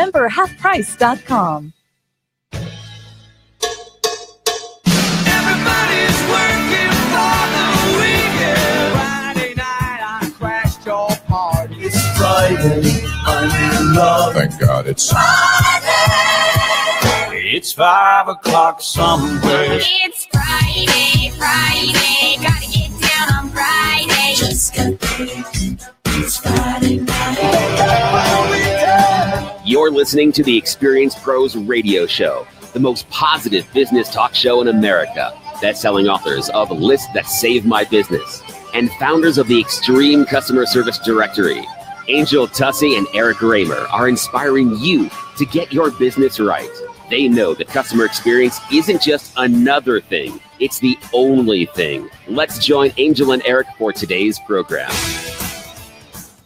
DenverHalfPrice.com. Everybody's working for the weekend. Friday night I crashed your party. It's Friday, I'm in love. Thank God it's Friday. It's 5 o'clock somewhere. It's Friday, Friday. Gotta get down on Friday. Just got paid. It's Friday night. You're listening to the Experience Pros Radio Show, the most positive business talk show in America. Best-selling authors of Lists That Save My Business and founders of the Extreme Customer Service Directory, Angel Tussey and Eric Raymer, are inspiring you to get your business right. They know that customer experience isn't just another thing, it's the only thing. Let's join Angel and Eric for today's program.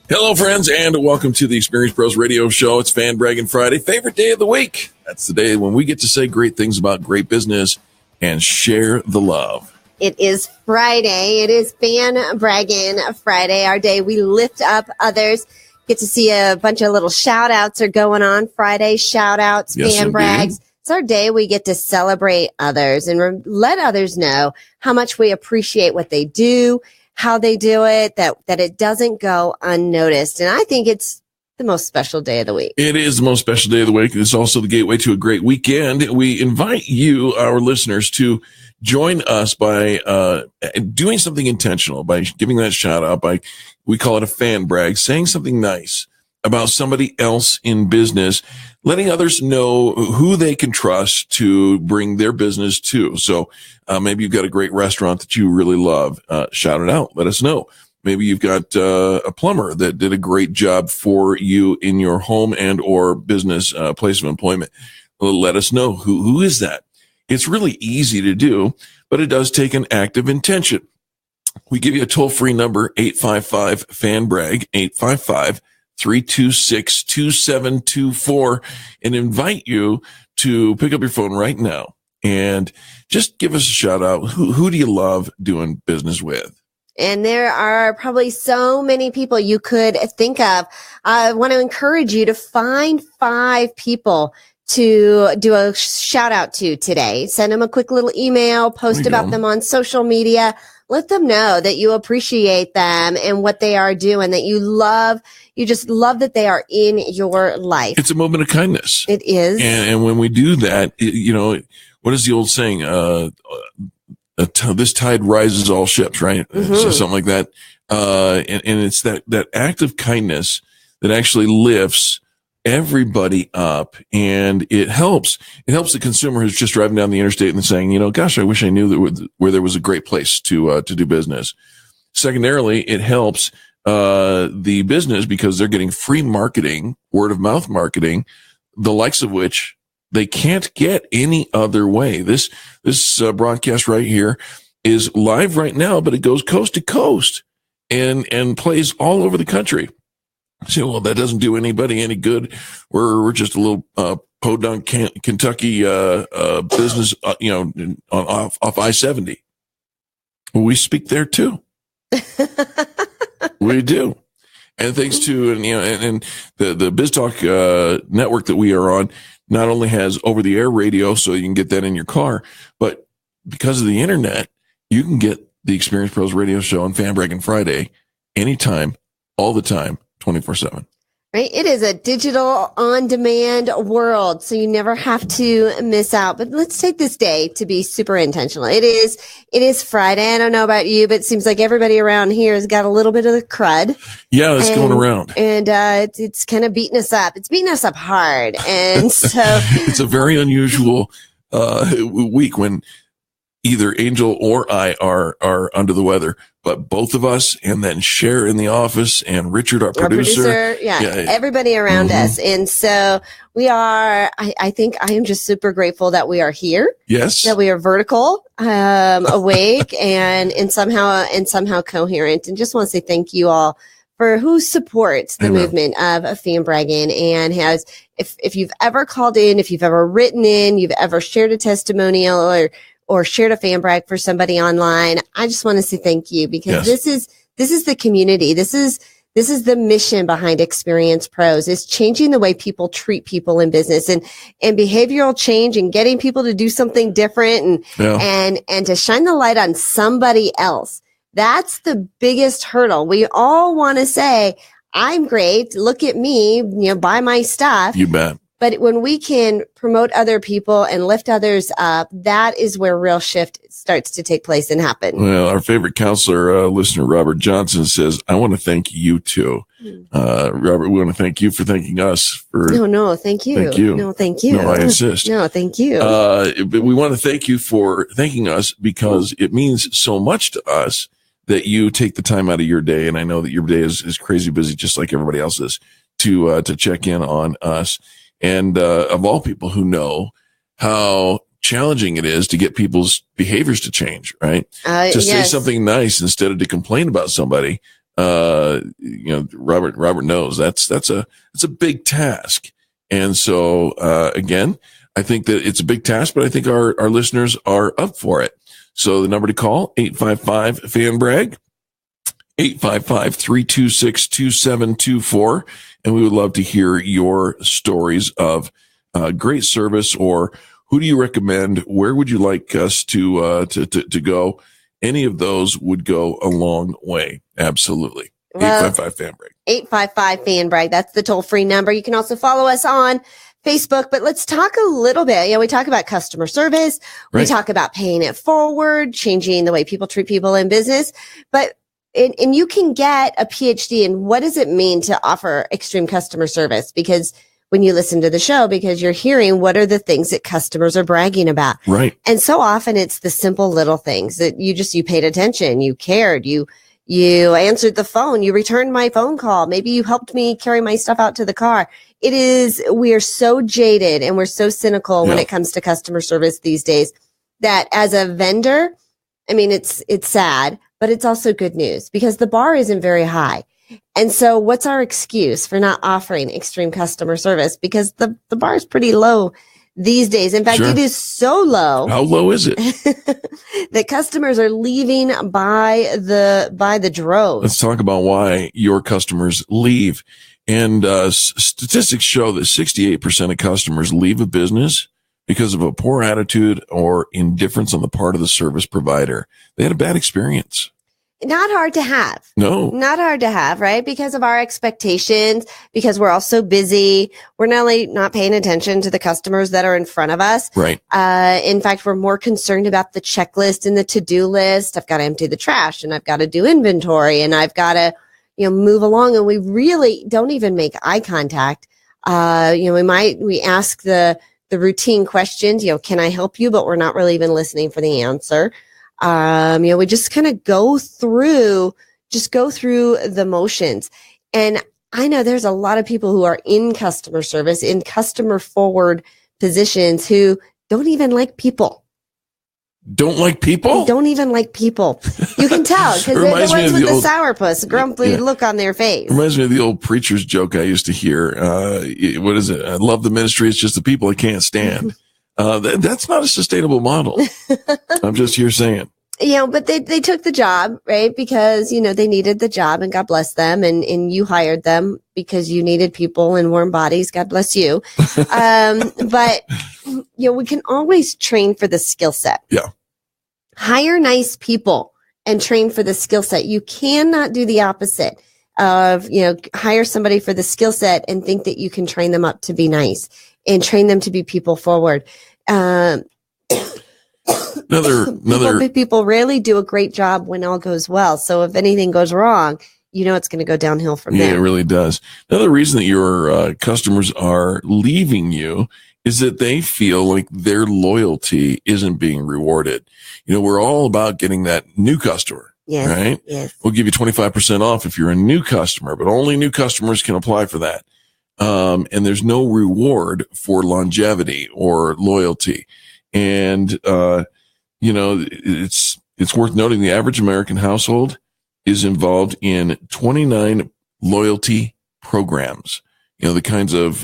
Hello, friends, and welcome to the Experience Pros Radio Show. It's Fan Braggin Friday, favorite day of the week. That's the day when we get to say great things about great business and share the love. It is Friday. It is Fan Braggin Friday, our day we lift up others. Get to see a bunch of little shout outs are going on Friday. Shout outs, Yes, fan indeed. brags. It's our day we get to celebrate others and let others know how much we appreciate what they do, how they do it, that it doesn't go unnoticed. And I think it's the most special day of the week. It is the most special day of the week. It's also the gateway to a great weekend. We invite you, our listeners, to join us by doing something intentional, by giving that shout out, we call it a fan brag, saying something nice about somebody else in business, letting others know who they can trust to bring their business to. So maybe you've got a great restaurant that you really love. Shout it out. Let us know. Maybe you've got a plumber that did a great job for you in your home and or business place of employment. Let us know who is that. It's really easy to do, but it does take an act of intention. We give you a toll-free number, 855-FAN-BRAG, 855-326-2724, and invite you to pick up your phone right now and just give us a shout out. Who do you love doing business with? And there are probably so many people you could think of. I want to encourage you to find 5 people to do a shout out to today. Send them a quick little email, post about them on social media. Let them know that you appreciate them and what they are doing, that you just love that they are in your life. It's a moment of kindness. It is. And when we do that, what is the old saying? This tide rises all ships, right? Mm-hmm. So something like that. And it's that act of kindness that actually lifts everybody up, and it helps the consumer who's just driving down the interstate and saying, gosh, I wish I knew that where there was a great place to do business. Secondarily, it helps the business because they're getting free marketing, word of mouth marketing, the likes of which they can't get any other way. This broadcast right here is live right now, but it goes coast to coast and plays all over the country. So, well, that doesn't do anybody any good. We're just a little podunk Kentucky business, off I-70. We speak there too. We do, and thanks to and the BizTalk network that we are on not only has over-the-air radio, so you can get that in your car, but because of the internet, you can get the Experience Pros Radio Show on Fan Braggin Friday anytime, all the time. 24/7. Right. It is a digital on-demand world, so you never have to miss out. But let's take this day to be super intentional. It is Friday. I don't know about you, but it seems like everybody around here has got a little bit of the crud. Yeah, it's going around. And it's kind of beating us up. It's beating us up hard. And so it's a very unusual week when either Angel or I are under the weather, but both of us, and then Cher in the office and Richard, our producer. Yeah, everybody around us. And so we are, I think I am just super grateful that we are here. Yes. That we are vertical, awake and somehow coherent. And just want to say thank you all for who supports the movement of Fan Braggin and has, if you've ever called in, if you've ever written in, you've ever shared a testimonial or shared a fan brag for somebody online, I just want to say thank you because this is the community. This is This is the mission behind Experience Pros, is changing the way people treat people in business, and behavioral change, and getting people to do something different, and to shine the light on somebody else. That's the biggest hurdle. We all want to say, I'm great. Look at me, buy my stuff. You bet. But when we can promote other people and lift others up, that is where real shift starts to take place and happen. Well, our favorite counselor, listener Robert Johnson, says, I want to thank you too. Robert, we want to thank you for thanking us. No, thank you. Thank you. No, thank you. No, I insist. No, thank you. But we want to thank you for thanking us, because it means so much to us that you take the time out of your day. And I know that your day is crazy busy, just like everybody else's, to check in on us. And of all people who know how challenging it is to get people's behaviors to change, right? To say something nice instead of to complain about somebody. Robert knows that's a big task. And so, again, I think that it's a big task, but I think our listeners are up for it. So the number to call, 855-FAN-BRAG, 855-326-2724. And we would love to hear your stories of great service, or who do you recommend? Where would you like us to go? Any of those would go a long way. Absolutely. 855-FAN-BRAG. 855-FAN-BRAG. That's the toll-free number. You can also follow us on Facebook, but let's talk a little bit. We talk about customer service. Right. We talk about paying it forward, changing the way people treat people in business. But and you can get a PhD in what does it mean to offer extreme customer service? Because when you listen to the show, because you're hearing what are the things that customers are bragging about. Right. And so often it's the simple little things that you paid attention, you cared, you answered the phone, you returned my phone call. Maybe you helped me carry my stuff out to the car. We are so jaded and we're so cynical when it comes to customer service these days that as a vendor, I mean, it's sad, but it's also good news because the bar isn't very high. And so what's our excuse for not offering extreme customer service? Because the bar is pretty low these days. In fact, it is so low. How low is it? That customers are leaving by the droves. Let's talk about why your customers leave. And statistics show that 68% of customers leave a business because of a poor attitude or indifference on the part of the service provider. They had a bad experience. Not hard to have. No. Not hard to have, right? Because of our expectations, because we're all so busy. We're not only not paying attention to the customers that are in front of us. Right. In fact, we're more concerned about the checklist and the to-do list. I've got to empty the trash and I've got to do inventory and I've got to, move along. And we really don't even make eye contact. We ask the routine questions, can I help you? But we're not really even listening for the answer. We just kind of go through the motions. And I know there's a lot of people who are in customer service, in customer forward positions who don't even like people. Don't like people? They don't even like people. You can tell because they're the ones with the sourpuss, grumpy look on their face. Reminds me of the old preacher's joke I used to hear. What is it? I love the ministry. It's just the people I can't stand. That's not a sustainable model. I'm just here saying. But they took the job, right? Because, they needed the job and God bless them. And you hired them because you needed people and warm bodies. God bless you. But, we can always train for the skill set. Yeah. Hire nice people and train for the skill set. You cannot do the opposite of, hire somebody for the skill set and think that you can train them up to be nice and train them to be people forward. People rarely do a great job when all goes well. So if anything goes wrong, it's going to go downhill from there. Yeah, it really does. Another reason that your customers are leaving you is that they feel like their loyalty isn't being rewarded. We're all about getting that new customer. Yes, right? Yes. We'll give you 25% off if you're a new customer, but only new customers can apply for that. And there's no reward for longevity or loyalty. And, it's worth noting the average American household is involved in 29 loyalty programs. The kinds of,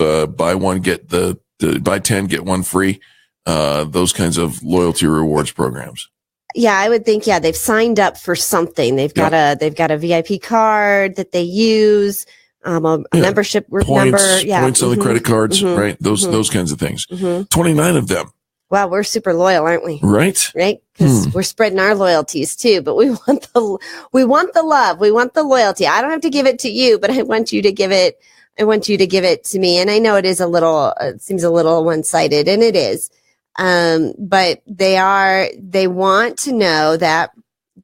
buy 10, get one free, those kinds of loyalty rewards programs. Yeah, I would think. Yeah, they've signed up for something. They've got a VIP card that they use, a membership points, number. Yeah, points on the credit cards, right? Those kinds of things. 29 of them. Wow, we're super loyal, aren't we? Right. Right, because we're spreading our loyalties too. But we want the love, we want the loyalty. I don't have to give it to you, but I want you to give it. I want you to give it to me. And I know it is it seems a little one-sided, and it is. But they want to know that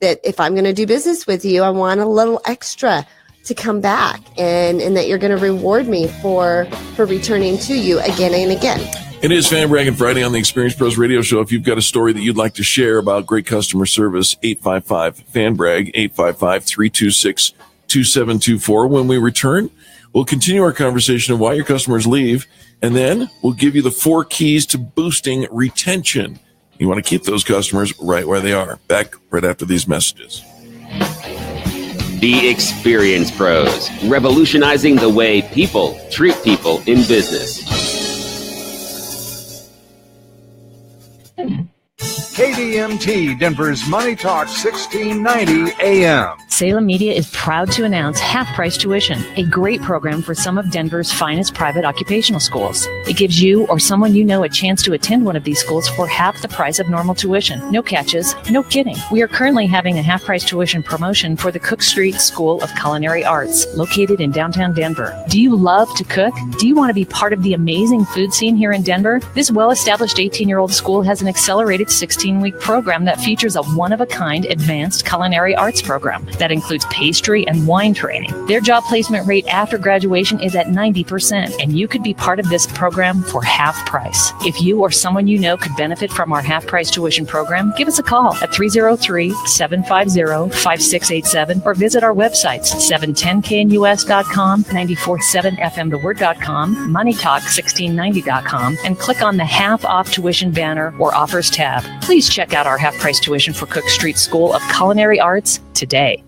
if I'm going to do business with you, I want a little extra to come back, and that you're going to reward me for returning to you again and again. It is Fan Braggin Friday on the Experience Pros Radio Show. If you've got a story that you'd like to share about great customer service, 855-FAN-BRAG, 855-326-2724. When we return, we'll continue our conversation of why your customers leave, and then we'll give you the 4 keys to boosting retention. You want to keep those customers right where they are. Back right after these messages. The Experience Pros, revolutionizing the way people treat people in business. KDMT, Denver's Money Talk 1690 AM. Salem Media is proud to announce half-price tuition, a great program for some of Denver's finest private occupational schools. It gives you or someone you know a chance to attend one of these schools for half the price of normal tuition. No catches, no kidding. We are currently having a half-price tuition promotion for the Cook Street School of Culinary Arts, located in downtown Denver. Do you love to cook? Do you want to be part of the amazing food scene here in Denver? This well-established 18-year-old school has an accelerated 16-week program that features a one-of-a-kind advanced culinary arts program that includes pastry and wine training. Their job placement rate after graduation is at 90%, and you could be part of this program for half price. If you or someone you know could benefit from our half-price tuition program, give us a call at 303-750-5687 or visit our websites, 710knus.com, 947fmtheword.com, moneytalk1690.com, and click on the half-off tuition banner or offers tab. Please check out our half-price tuition for Cook Street School of Culinary Arts today.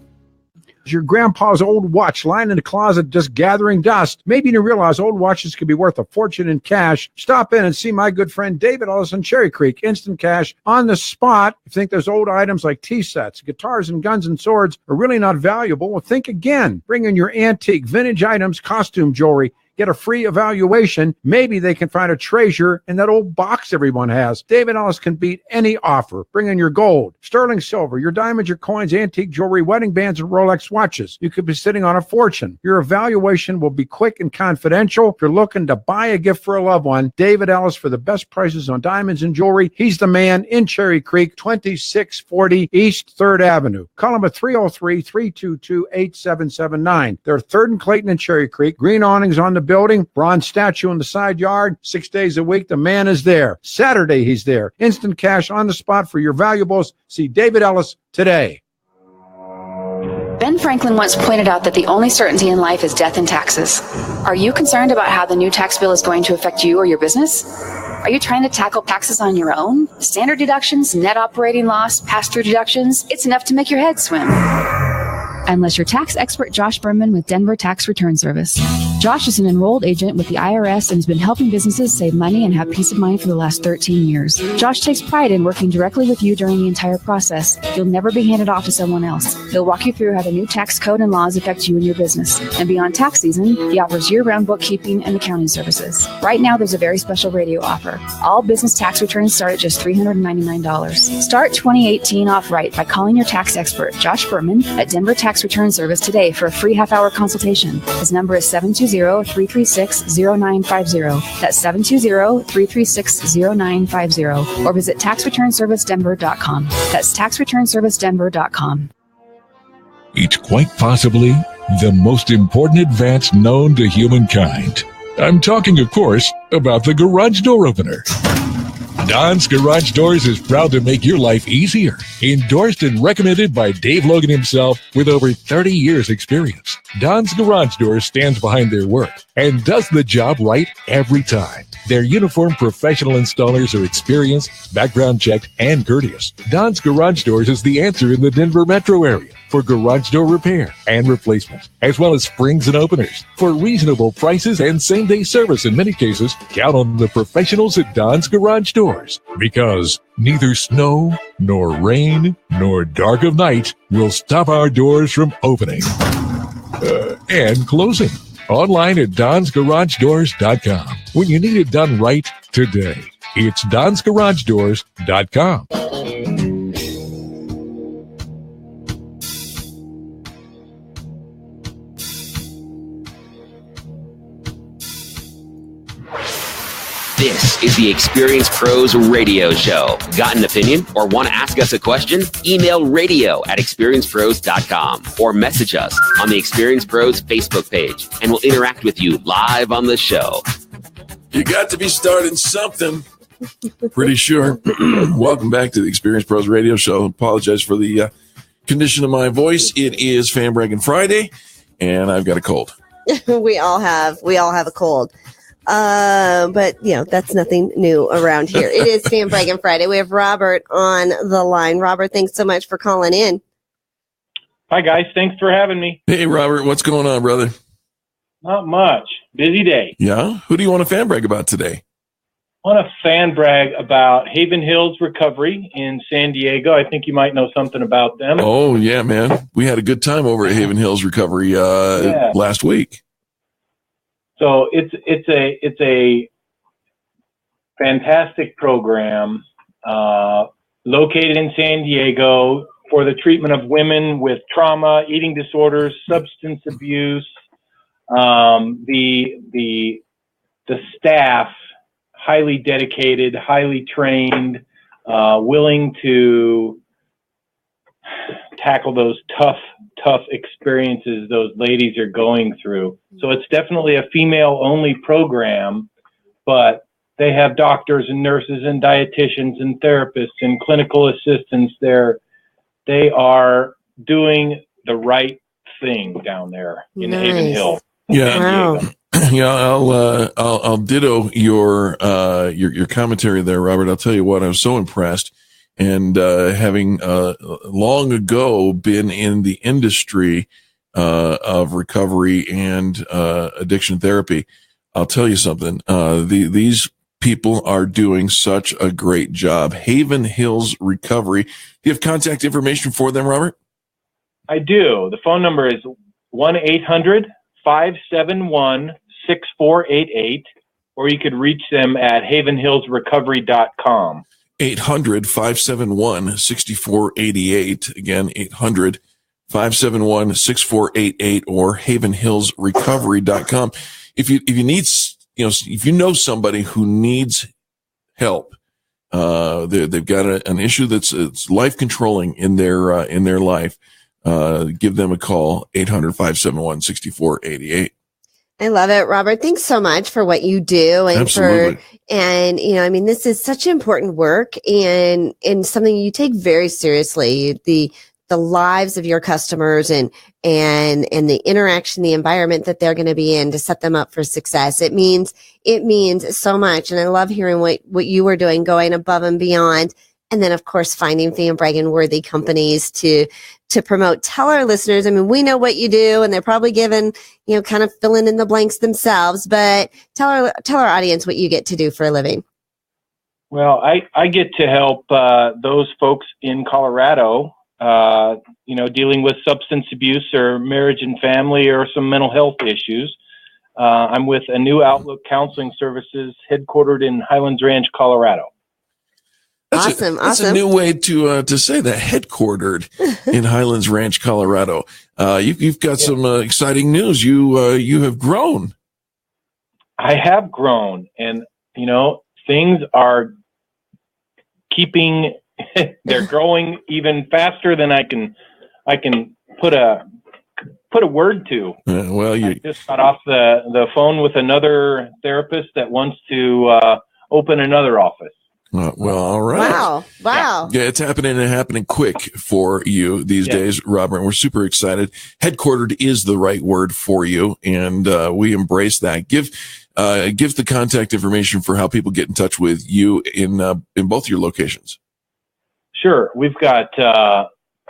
Your grandpa's old watch lying in the closet just gathering dust. Maybe you didn't realize old watches could be worth a fortune in cash. Stop in and see my good friend David Ellis in Cherry Creek. Instant cash on the spot. If you think those old items like tea sets, guitars, and guns and swords are really not valuable, well, think again. Bring in your antique, vintage items, costume jewelry. Get a free evaluation. Maybe they can find a treasure in that old box everyone has. David Ellis can beat any offer. Bring in your gold, sterling silver, your diamonds, your coins, antique jewelry, wedding bands, and Rolex watches. You could be sitting on a fortune. Your evaluation will be quick and confidential. If you're looking to buy a gift for a loved one, David Ellis for the best prices on diamonds and jewelry. He's the man in Cherry Creek, 2640 East 3rd Avenue. Call him at 303-322-8779. They're 3rd and Clayton in Cherry Creek. Green awnings on the building, bronze statue in the side yard. 6 days a week, the man is there. Saturday, he's there. Instant cash on the spot for your valuables. See David Ellis today. Ben Franklin once pointed out that the only certainty in life is death and taxes. Are you concerned about how the new tax bill is going to affect you or your business? Are you trying to tackle taxes on your own? Standard deductions, net operating loss, pass-through deductions, it's enough to make your head swim. Unless you're tax expert Josh Berman with Denver Tax Return Service. Josh is an enrolled agent with the IRS and has been helping businesses save money and have peace of mind for the last 13 years. Josh takes pride in working directly with you during the entire process. You'll never be handed off to someone else. He'll walk you through how the new tax code and laws affect you and your business. And beyond tax season, he offers year-round bookkeeping and accounting services. Right now, there's a very special radio offer. All business tax returns start at just $399. Start 2018 off right by calling your tax expert, Josh Berman, at Denver Tax Return Service today for a free half-hour consultation. His number is 720-336-0950. That's 720-336-0950. Or visit taxreturnservicedenver.com. That's taxreturnservicedenver.com. It's quite possibly the most important advance known to humankind. I'm talking, of course, about the garage door opener. Don's Garage Doors is proud to make your life easier. Endorsed and recommended by Dave Logan himself with over 30 years experience. Don's Garage Doors stands behind their work and does the job right every time. Their uniformed professional installers are experienced, background checked, and courteous. Don's Garage Doors is the answer in the Denver metro area for garage door repair and replacement, as well as springs and openers. For reasonable prices and same-day service in many cases, count on the professionals at Don's Garage Doors, because neither snow, nor rain, nor dark of night will stop our doors from opening and closing. Online at donsgaragedoors.com. When you need it done right today, it's donsgaragedoors.com. This is the Experience Pros Radio Show. Got an opinion or want to ask us a question? Email radio@experiencepros.com or message us on the Experience Pros Facebook page, and we'll interact with you live on the show. You got to be starting something. Pretty sure. Welcome back to the Experience Pros Radio Show. Apologize for the condition of my voice. It is Fan Braggin Friday, and I've got a cold. We all have a cold. But that's nothing new around here. It is Fan Braggin Friday. We have Robert on the line. Robert, thanks so much for calling in. Hi, guys. Thanks for having me. Hey, Robert. What's going on, brother? Not much. Busy day. Yeah? Who do you want to fan brag about today? I want to fan brag about Haven Hills Recovery in San Diego. I think you might know something about them. Oh, yeah, man. We had a good time over at Haven Hills Recovery last week. So it's a fantastic program located in San Diego for the treatment of women with trauma, eating disorders, substance abuse. The staff, highly dedicated, highly trained, willing to tackle those tough experiences those ladies are going through. So it's definitely a female-only program, but they have doctors and nurses and dietitians and therapists and clinical assistants there. They are doing the right thing down there in Haven Hill. Yeah, Wow. Yeah. I'll ditto your commentary there, Robert. I'll tell you what, I was so impressed. And having long ago been in the industry of recovery and addiction therapy, I'll tell you something. These people are doing such a great job. Haven Hills Recovery. Do you have contact information for them, Robert? I do. The phone number is 1-800-571-6488, or you could reach them at havenhillsrecovery.com. 800-571-6488. Again, 800-571-6488 or havenhillsrecovery.com. If you need, if you know somebody who needs help, they've got an issue it's life controlling in their life, give them a call, 800-571-6488. I love it, Robert. Thanks so much for what you do Absolutely. This is such important work and something you take very seriously. The lives of your customers and the interaction, the environment that they're going to be in to set them up for success. It means so much. And I love hearing what you were doing, going above and beyond. And then, of course, finding Fan Braggin worthy companies to promote. Tell our listeners, we know what you do, and they're probably given, kind of filling in the blanks themselves, but tell our audience what you get to do for a living. Well, I get to help those folks in Colorado, dealing with substance abuse or marriage and family or some mental health issues. I'm with a New Outlook Counseling Services headquartered in Highlands Ranch, Colorado. That's a new way to say that, headquartered in Highlands Ranch, Colorado. You've got some exciting news. You have grown. I have grown, and things are they're growing even faster than I can put a word to. I just got off the phone with another therapist that wants to open another office. Well, all right. Wow. Yeah, it's happening and happening quick for you these days, Robert. And we're super excited. Headquartered is the right word for you, and we embrace that. Give the contact information for how people get in touch with you in both your locations. Sure. We've got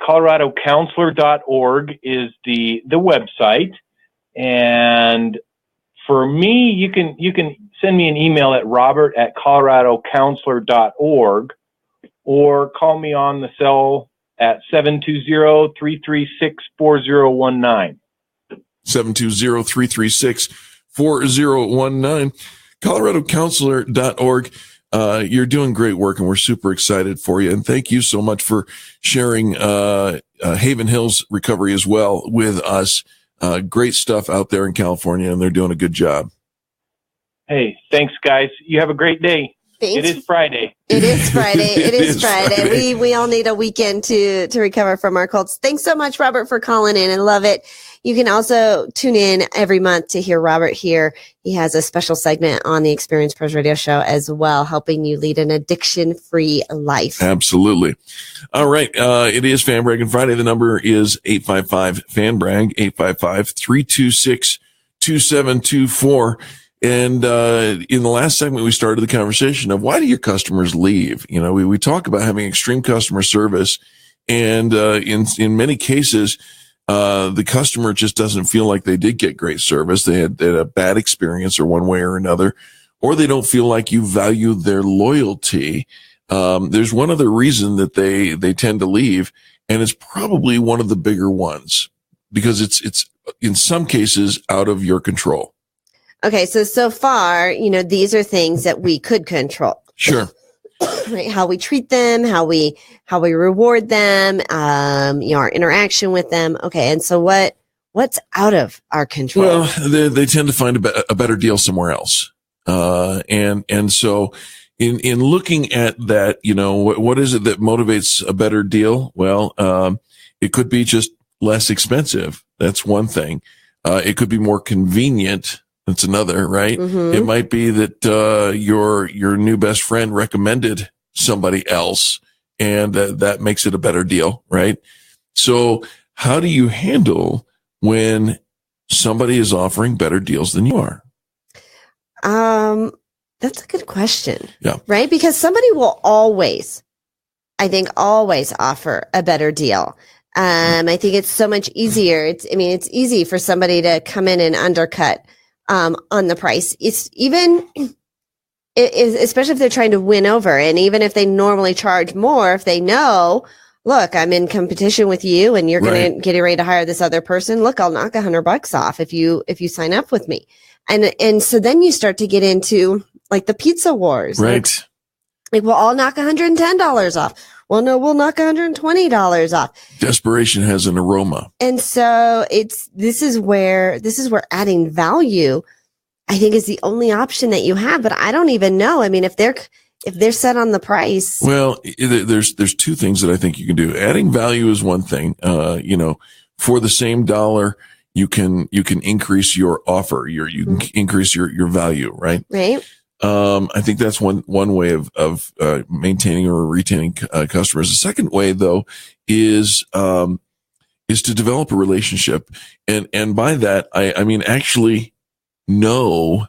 coloradocounselor.org is the website. And for me, you can send me an email at robert@coloradocounselor.org or call me on the cell at 720-336-4019. 720-336-4019. coloradocounselor.org. You're doing great work, and we're super excited for you. And thank you so much for sharing Haven Hills Recovery as well with us. Great stuff out there in California, and they're doing a good job. Hey, thanks, guys. You have a great day. Thanks. It is Friday. It is Friday. We all need a weekend to recover from our colds. Thanks so much, Robert, for calling in. I love it. You can also tune in every month to hear Robert here. He has a special segment on the Experience Pros Radio Show as well, helping you lead an addiction-free life. Absolutely. All right. It is Fan Braggin Friday. The number is 855-FAN-BRAG, 855-326-2724. And in the last segment, we started the conversation of why do your customers leave? You know, we talk about having extreme customer service, and in many cases, the customer just doesn't feel like they did get great service. They had a bad experience or one way or another, or they don't feel like you value their loyalty. There's one other reason that they tend to leave, and it's probably one of the bigger ones because it's in some cases out of your control. Okay, so far, these are things that we could control. Sure. Right, how we treat them, how we reward them, our interaction with them. Okay, and so what's out of our control? Well, they tend to find a better deal somewhere else, and so in looking at that, what is it that motivates a better deal? Well, it could be just less expensive. That's one thing. It could be more convenient. That's another, right? Mm-hmm. It might be that your new best friend recommended somebody else, and that makes it a better deal, right? So how do you handle when somebody is offering better deals than you are? That's a good question. Yeah. Right? Because somebody will always offer a better deal. I think it's so much easier. It's easy for somebody to come in and undercut on the price. It's especially if they're trying to win over, and even if they normally charge more, if they know, look, I'm in competition with you and you're going to get ready to hire this other person. Look, I'll knock $100 off if you sign up with me. And so then you start to get into like the pizza wars. Right. Like we'll all knock $110 off. Well, no, we'll knock $120 off. Desperation has an aroma. And so this is where adding value, I think, is the only option that you have. But I don't even know. I mean, if they're set on the price. Well, there's two things that I think you can do. Adding value is one thing. For the same dollar, you can increase your offer. You can increase your value, right? Right. I think that's one way of maintaining or retaining customers. The second way, though, is to develop a relationship, and by that I mean actually know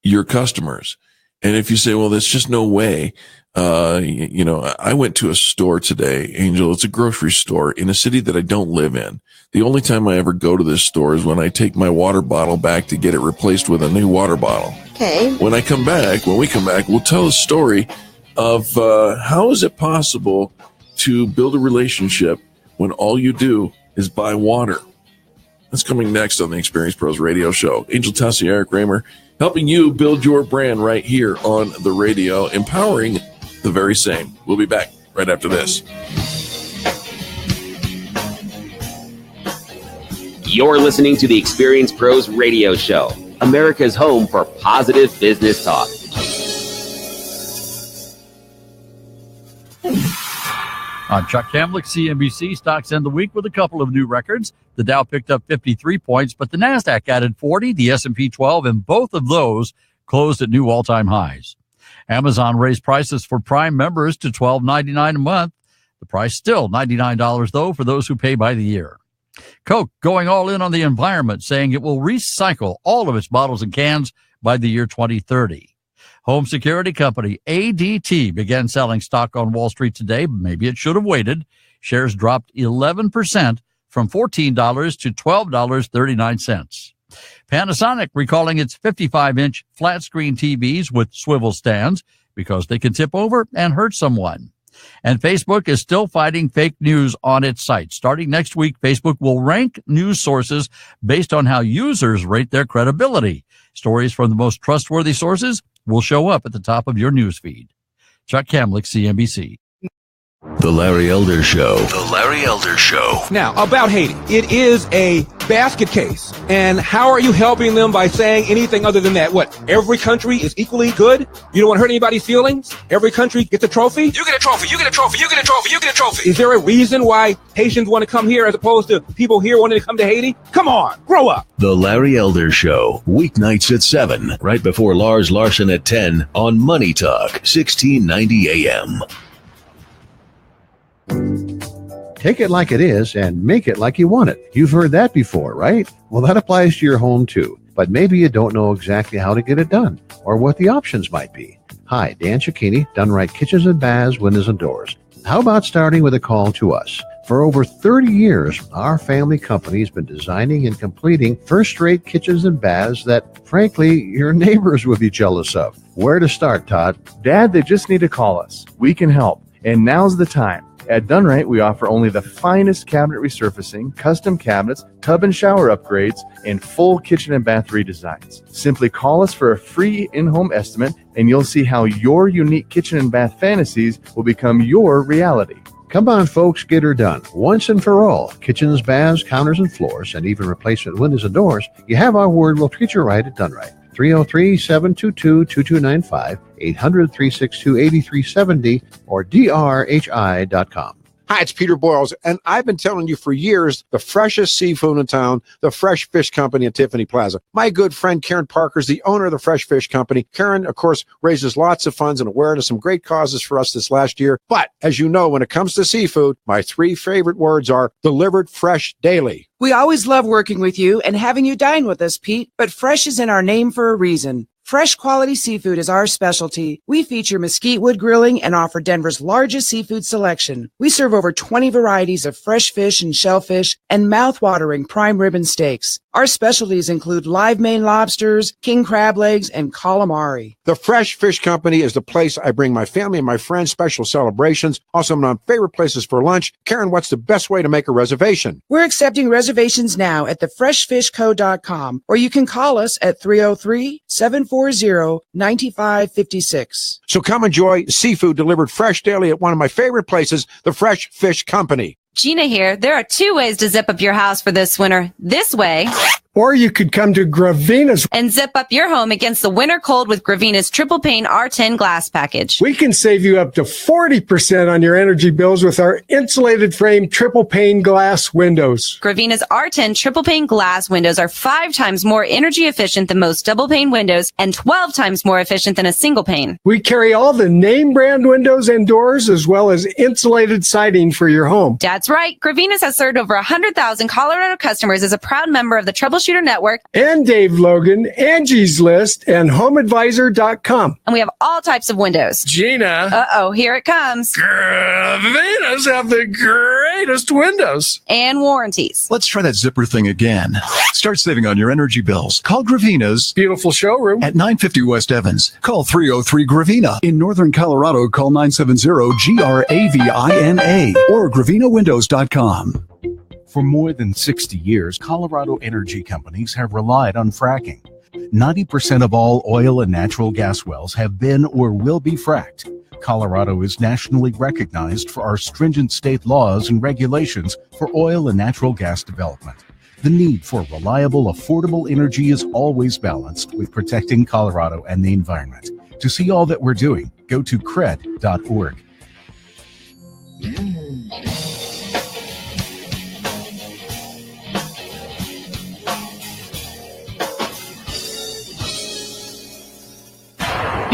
your customers. And if you say, well, there's just no way, I went to a store today, Angel. It's a grocery store in a city that I don't live in. The only time I ever go to this store is when I take my water bottle back to get it replaced with a new water bottle. Okay. When we come back, we'll tell a story of how is it possible to build a relationship when all you do is buy water. That's coming next on the Experience Pros Radio Show. Angel Tassi, Eric Raymer, helping you build your brand right here on the radio, empowering the very same. We'll be back right after this. You're listening to the Experience Pros Radio Show, America's home for positive business talk. I'm Chuck Hamlick, CNBC. Stocks end the week with a couple of new records. The Dow picked up 53 points, but the NASDAQ added 40, the S&P 12, and both of those closed at new all-time highs. Amazon raised prices for Prime members to $12.99 a month. The price still $99, though, for those who pay by the year. Coke going all in on the environment, saying it will recycle all of its bottles and cans by the year 2030. Home security company ADT began selling stock on Wall Street today. Maybe it should have waited. Shares dropped 11% from $14 to $12.39. Panasonic recalling its 55-inch flat-screen TVs with swivel stands because they can tip over and hurt someone. And Facebook is still fighting fake news on its site. Starting next week, Facebook will rank news sources based on how users rate their credibility. Stories from the most trustworthy sources will show up at the top of your news feed. Chuck Kamlick, CNBC. The Larry Elder Show. The Larry Elder Show. Now, about Haiti. It is a basket case. And how are you helping them by saying anything other than that? What? Every country is equally good? You don't want to hurt anybody's feelings? Every country gets a trophy? You get a trophy, you get a trophy, you get a trophy, you get a trophy. Is there a reason why Haitians want to come here as opposed to people here wanting to come to Haiti? Come on, grow up. The Larry Elder Show. Weeknights at 7, right before Lars Larson at 10 on Money Talk, 1690 AM. Take it like it is and make it like you want it. You've heard that before, right? Well, that applies to your home too. But maybe you don't know exactly how to get it done or what the options might be. Hi, Dan Cicchini, Done Right Kitchens and Baths, Windows and Doors. How about starting with a call to us? For over 30 years, our family company has been designing and completing first-rate kitchens and baths that, frankly, your neighbors would be jealous of. Where to start, Todd? Dad, they just need to call us. We can help. And now's the time. At Done Right, we offer only the finest cabinet resurfacing, custom cabinets, tub and shower upgrades, and full kitchen and bath redesigns. Simply call us for a free in-home estimate, and you'll see how your unique kitchen and bath fantasies will become your reality. Come on, folks, get her done. Once and for all. Kitchens, baths, counters, and floors, and even replacement windows and doors. You have our word, we'll treat you right at Done Right. 303-722-2295, 800-362-8370, or drhi.com. Hi, it's Peter Boyles, and I've been telling you for years, the freshest seafood in town, the Fresh Fish Company at Tiffany Plaza. My good friend Karen Parker is the owner of the Fresh Fish Company. Karen, of course, raises lots of funds and awareness, some great causes for us this last year. But as you know, when it comes to seafood, my 3 favorite words are delivered fresh daily. We always love working with you and having you dine with us, Pete, but fresh is in our name for a reason. Fresh quality seafood is our specialty. We feature mesquite wood grilling and offer Denver's largest seafood selection. We serve over 20 varieties of fresh fish and shellfish and mouth-watering prime rib and steaks. Our specialties include live Maine lobsters, king crab legs, and calamari. The Fresh Fish Company is the place I bring my family and my friends special celebrations. Also, my favorite places for lunch. Karen, what's the best way to make a reservation? We're accepting reservations now at thefreshfishco.com, or you can call us at 303-740-9556. So come enjoy seafood delivered fresh daily at one of my favorite places, the Fresh Fish Company. Gina here. There are 2 ways to zip up your house for this winter. This way. Or you could come to Gravina's and zip up your home against the winter cold with Gravina's triple pane R10 glass package. We can save you up to 40% on your energy bills with our insulated frame triple pane glass windows. Gravina's R10 triple pane glass windows are 5 times more energy efficient than most double pane windows and 12 times more efficient than a single pane. We carry all the name brand windows and doors as well as insulated siding for your home. That's right. Gravina's has served over 100,000 Colorado customers as a proud member of the Troubleshooter Network and Dave Logan, Angie's List, and HomeAdvisor.com. And we have all types of windows. Gina. Uh-oh, here it comes. Gravina's have the greatest windows. And warranties. Let's try that zipper thing again. Start saving on your energy bills. Call Gravina's beautiful showroom at 950 West Evans. Call 303-GRAVINA. In Northern Colorado, call 970-GRAVINA or GravinaWindows.com. For more than 60 years, Colorado energy companies have relied on fracking. 90% of all oil and natural gas wells have been or will be fracked. Colorado is nationally recognized for our stringent state laws and regulations for oil and natural gas development. The need for reliable, affordable energy is always balanced with protecting Colorado and the environment. To see all that we're doing, go to cred.org.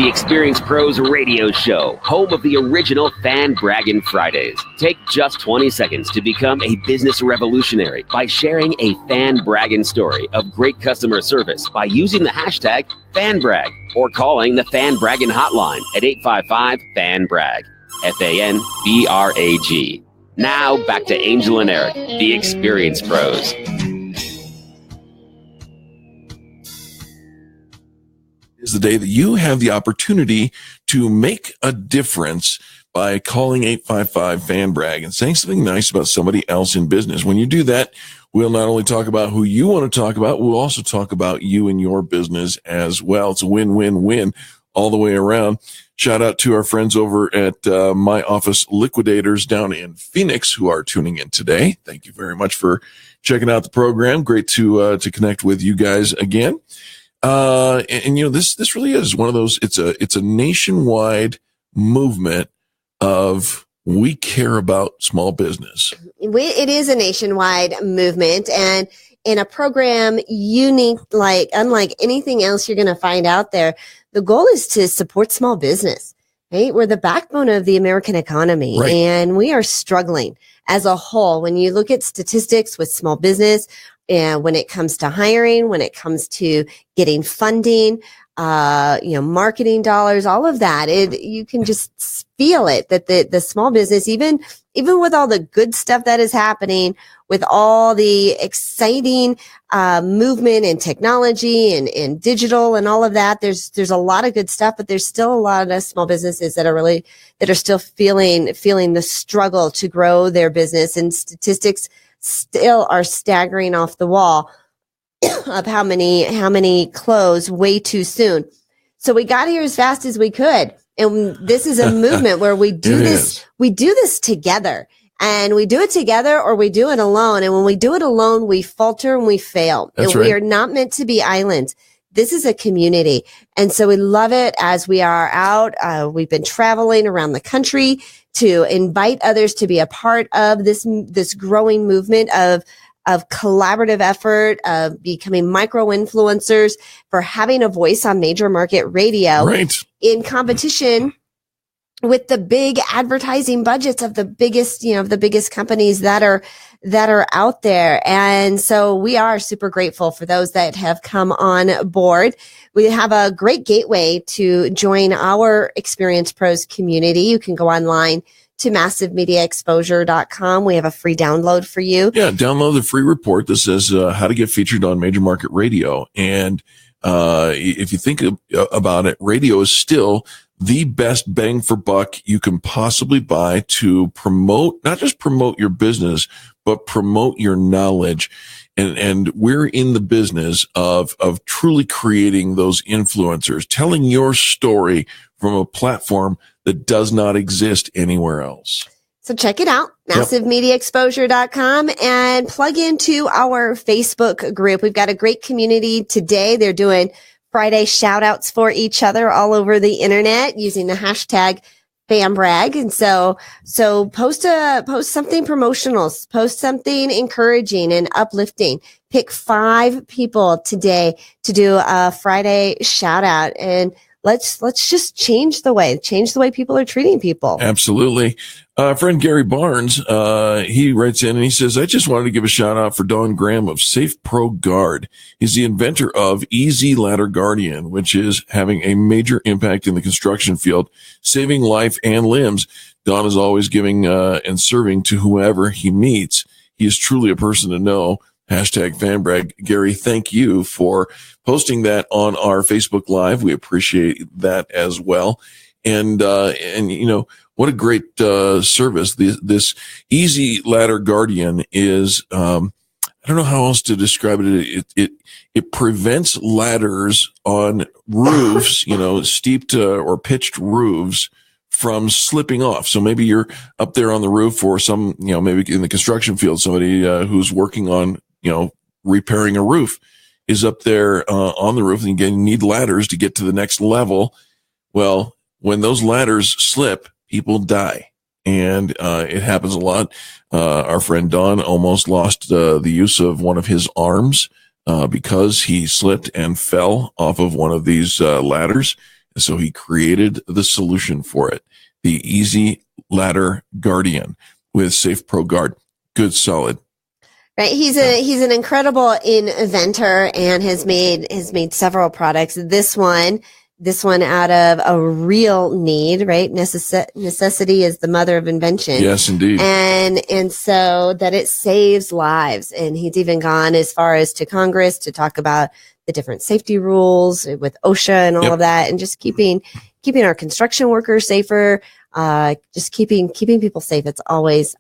the Experience Pros Radio Show, home of the original Fan Braggin Fridays. Take just 20 seconds to become a business revolutionary by sharing a Fan Braggin story of great customer service by using the hashtag FanBrag or calling the Fan Braggin hotline at 855-FAN-BRAG, FANBRAG. Now back to Angel and Eric, the Experience Pros. Is the day that you have the opportunity to make a difference by calling 855-FAN-BRAG and saying something nice about somebody else in business. When you do that, we'll not only talk about who you want to talk about, we'll also talk about you and your business as well. It's a win-win-win all the way around. Shout out to our friends over at My Office Liquidators down in Phoenix who are tuning in today. Thank you very much for checking out the program. Great to connect with you guys again. And you know, this really is one of those, it's a nationwide movement of we care about small business. It is a nationwide movement, and in a program unique, unlike anything else you're going to find out there, the goal is to support small business, right? We're the backbone of the American economy, right? And we are struggling as a whole. When you look at statistics with small business, and when it comes to hiring, when it comes to getting funding, marketing dollars, all of that, you can just feel it that the small business, even with all the good stuff that is happening, with all the exciting movement and technology and digital and all of that, there's a lot of good stuff, but there's still a lot of small businesses that are still feeling the struggle to grow their business, and statistics still are staggering off the wall of how many close way too soon. So we got here as fast as we could. And this is a movement where we do this together, and we do it together or we do it alone. And when we do it alone, we falter and we fail. That's and right. We are not meant to be islands. This is a community. And so we love it as we are out. We've been traveling around the country to invite others to be a part of this growing movement of collaborative effort, of becoming micro influencers, for having a voice on major market radio, right, in competition with the big advertising budgets of the biggest companies that are out there. And so we are super grateful for those that have come on board. We have a great gateway to join our Experience Pros community. You can go online to massivemediaexposure.com. We have a free download for you. Yeah, download the free report that says how to get featured on major market radio. And if you think about it, radio is still the best bang for buck you can possibly buy to promote, not just promote your business, but promote your knowledge. And we're in the business of truly creating those influencers, telling your story from a platform that does not exist anywhere else. So check it out, massivemediaexposure.com, and plug into our Facebook group. We've got a great community today. They're doing Friday shout outs for each other all over the internet using the hashtag FanBrag. And so post something promotional, post something encouraging and uplifting. Pick 5 people today to do a Friday shout out, and let's just change the way people are treating people. Absolutely. Friend Gary Barnes, he writes in and he says, I just wanted to give a shout out for Don Graham of Safe Pro Guard. He's the inventor of Easy Ladder Guardian, which is having a major impact in the construction field, saving life and limbs. Don is always giving and serving to whoever he meets. He is truly a person to know. Hashtag FanBrag. Gary, thank you for posting that on our Facebook Live. We appreciate that as well. And you know, what a great service. This Easy Ladder Guardian is, I don't know how else to describe it. It prevents ladders on roofs, steeped or pitched roofs from slipping off. So maybe you're up there on the roof, or some, maybe in the construction field, somebody who's working on, repairing a roof is up there on the roof, and you need ladders to get to the next level. Well, when those ladders slip, people die. And it happens a lot. Our friend Don almost lost the use of one of his arms because he slipped and fell off of one of these ladders. And so he created the solution for it. The Easy Ladder Guardian with Safe Pro Guard. Good, solid. Right. He's an incredible inventor and has made several products. This one out of a real need, right? Necessity is the mother of invention. Yes, indeed. And so that it saves lives. And he's even gone as far as to Congress to talk about the different safety rules with OSHA and all of that, and just keeping our construction workers safer. Just keeping people safe. It's always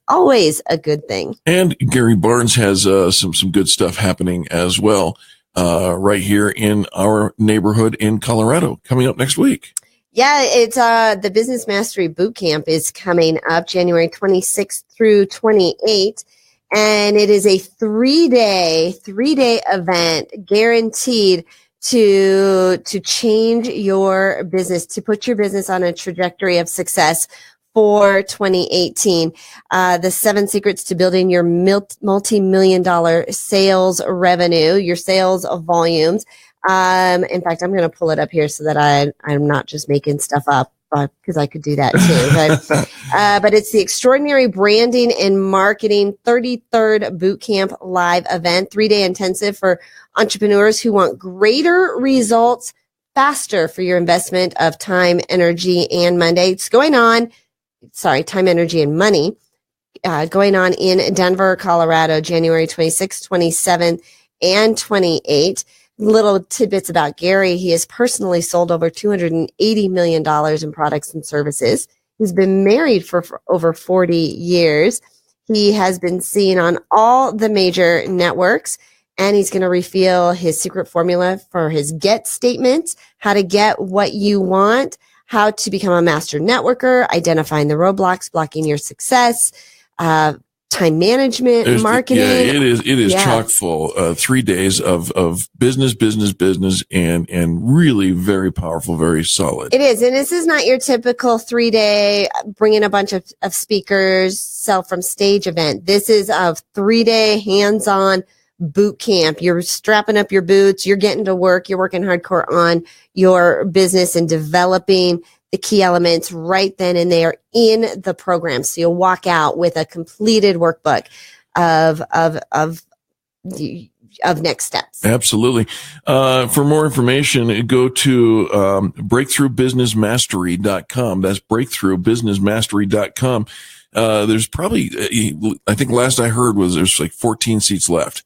a good thing. And Gary Barnes has some good stuff happening as well, right here in our neighborhood in Colorado, coming up next week. Yeah, it's the Business Mastery Boot Camp is coming up January 26th through 28th. And it is a three-day event guaranteed to change your business, to put your business on a trajectory of success for 2018. The 7 secrets to building your multi-million-dollar sales revenue, your sales volumes. In fact, I'm going to pull it up here so that I'm not just making stuff up, because I could do that too. But it's the Extraordinary Branding and Marketing 33rd Bootcamp Live event, 3-day intensive for entrepreneurs who want greater results faster for your investment of time, energy, and money. It's going on, time, energy, and money, going on in Denver, Colorado, January 26th, 27th, and 28th. Little tidbits about Gary. He has personally sold over $280 million in products and services. He's been married for over 40 years. He has been seen on all the major networks, and he's going to reveal his secret formula for his GET statements, how to get what you want, how to become a master networker, identifying the roadblocks blocking your success, time management, marketing. It is chock full. 3 days of business, and really very powerful, very solid. It is. And this is not your typical 3-day, bring in a bunch of speakers, sell from stage event. This is a 3-day hands-on boot camp. You're strapping up your boots. You're getting to work. You're working hardcore on your business and developing the key elements right then and there in the program. So you'll walk out with a completed workbook of next steps. Absolutely. For more information, go to breakthroughbusinessmastery.com. That's breakthroughbusinessmastery.com. There's probably, I think last I heard was there's like 14 seats left.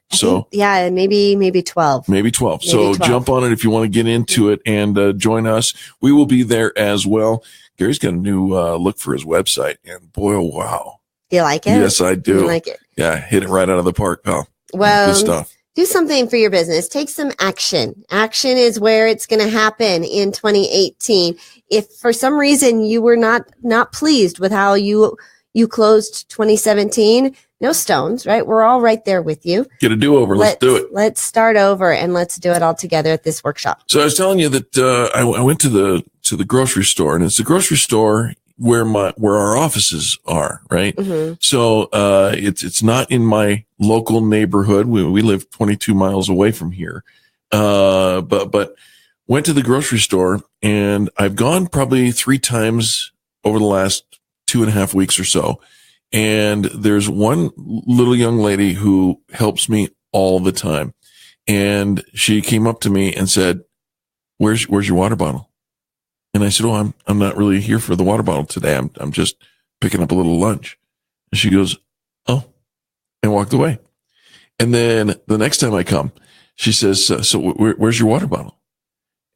Maybe 12. Maybe 12. So jump on it if you want to get into it and join us. We will be there as well. Gary's got a new look for his website, and boy, oh wow. Do you like it? Yes, I do. You like it? Yeah, hit it right out of the park, pal. Well, good stuff. Do something for your business. Take some action. Action is where it's going to happen in 2018. If for some reason you were not pleased with how you closed 2017, no stones, right? We're all right there with you. Get a do-over. Let's do it. Let's start over and let's do it all together at this workshop. So I was telling you that I went to the grocery store, and it's the grocery store where our offices are, right? Mm-hmm. So it's not in my local neighborhood. We live 22 miles away from here. But went to the grocery store, and I've gone probably 3 times over the last 2.5 weeks or so. And there's one little young lady who helps me all the time. And she came up to me and said, where's your water bottle? And I said, oh, I'm not really here for the water bottle today. I'm just picking up a little lunch. And she goes, oh, and walked away. And then the next time I come, she says, so where's your water bottle?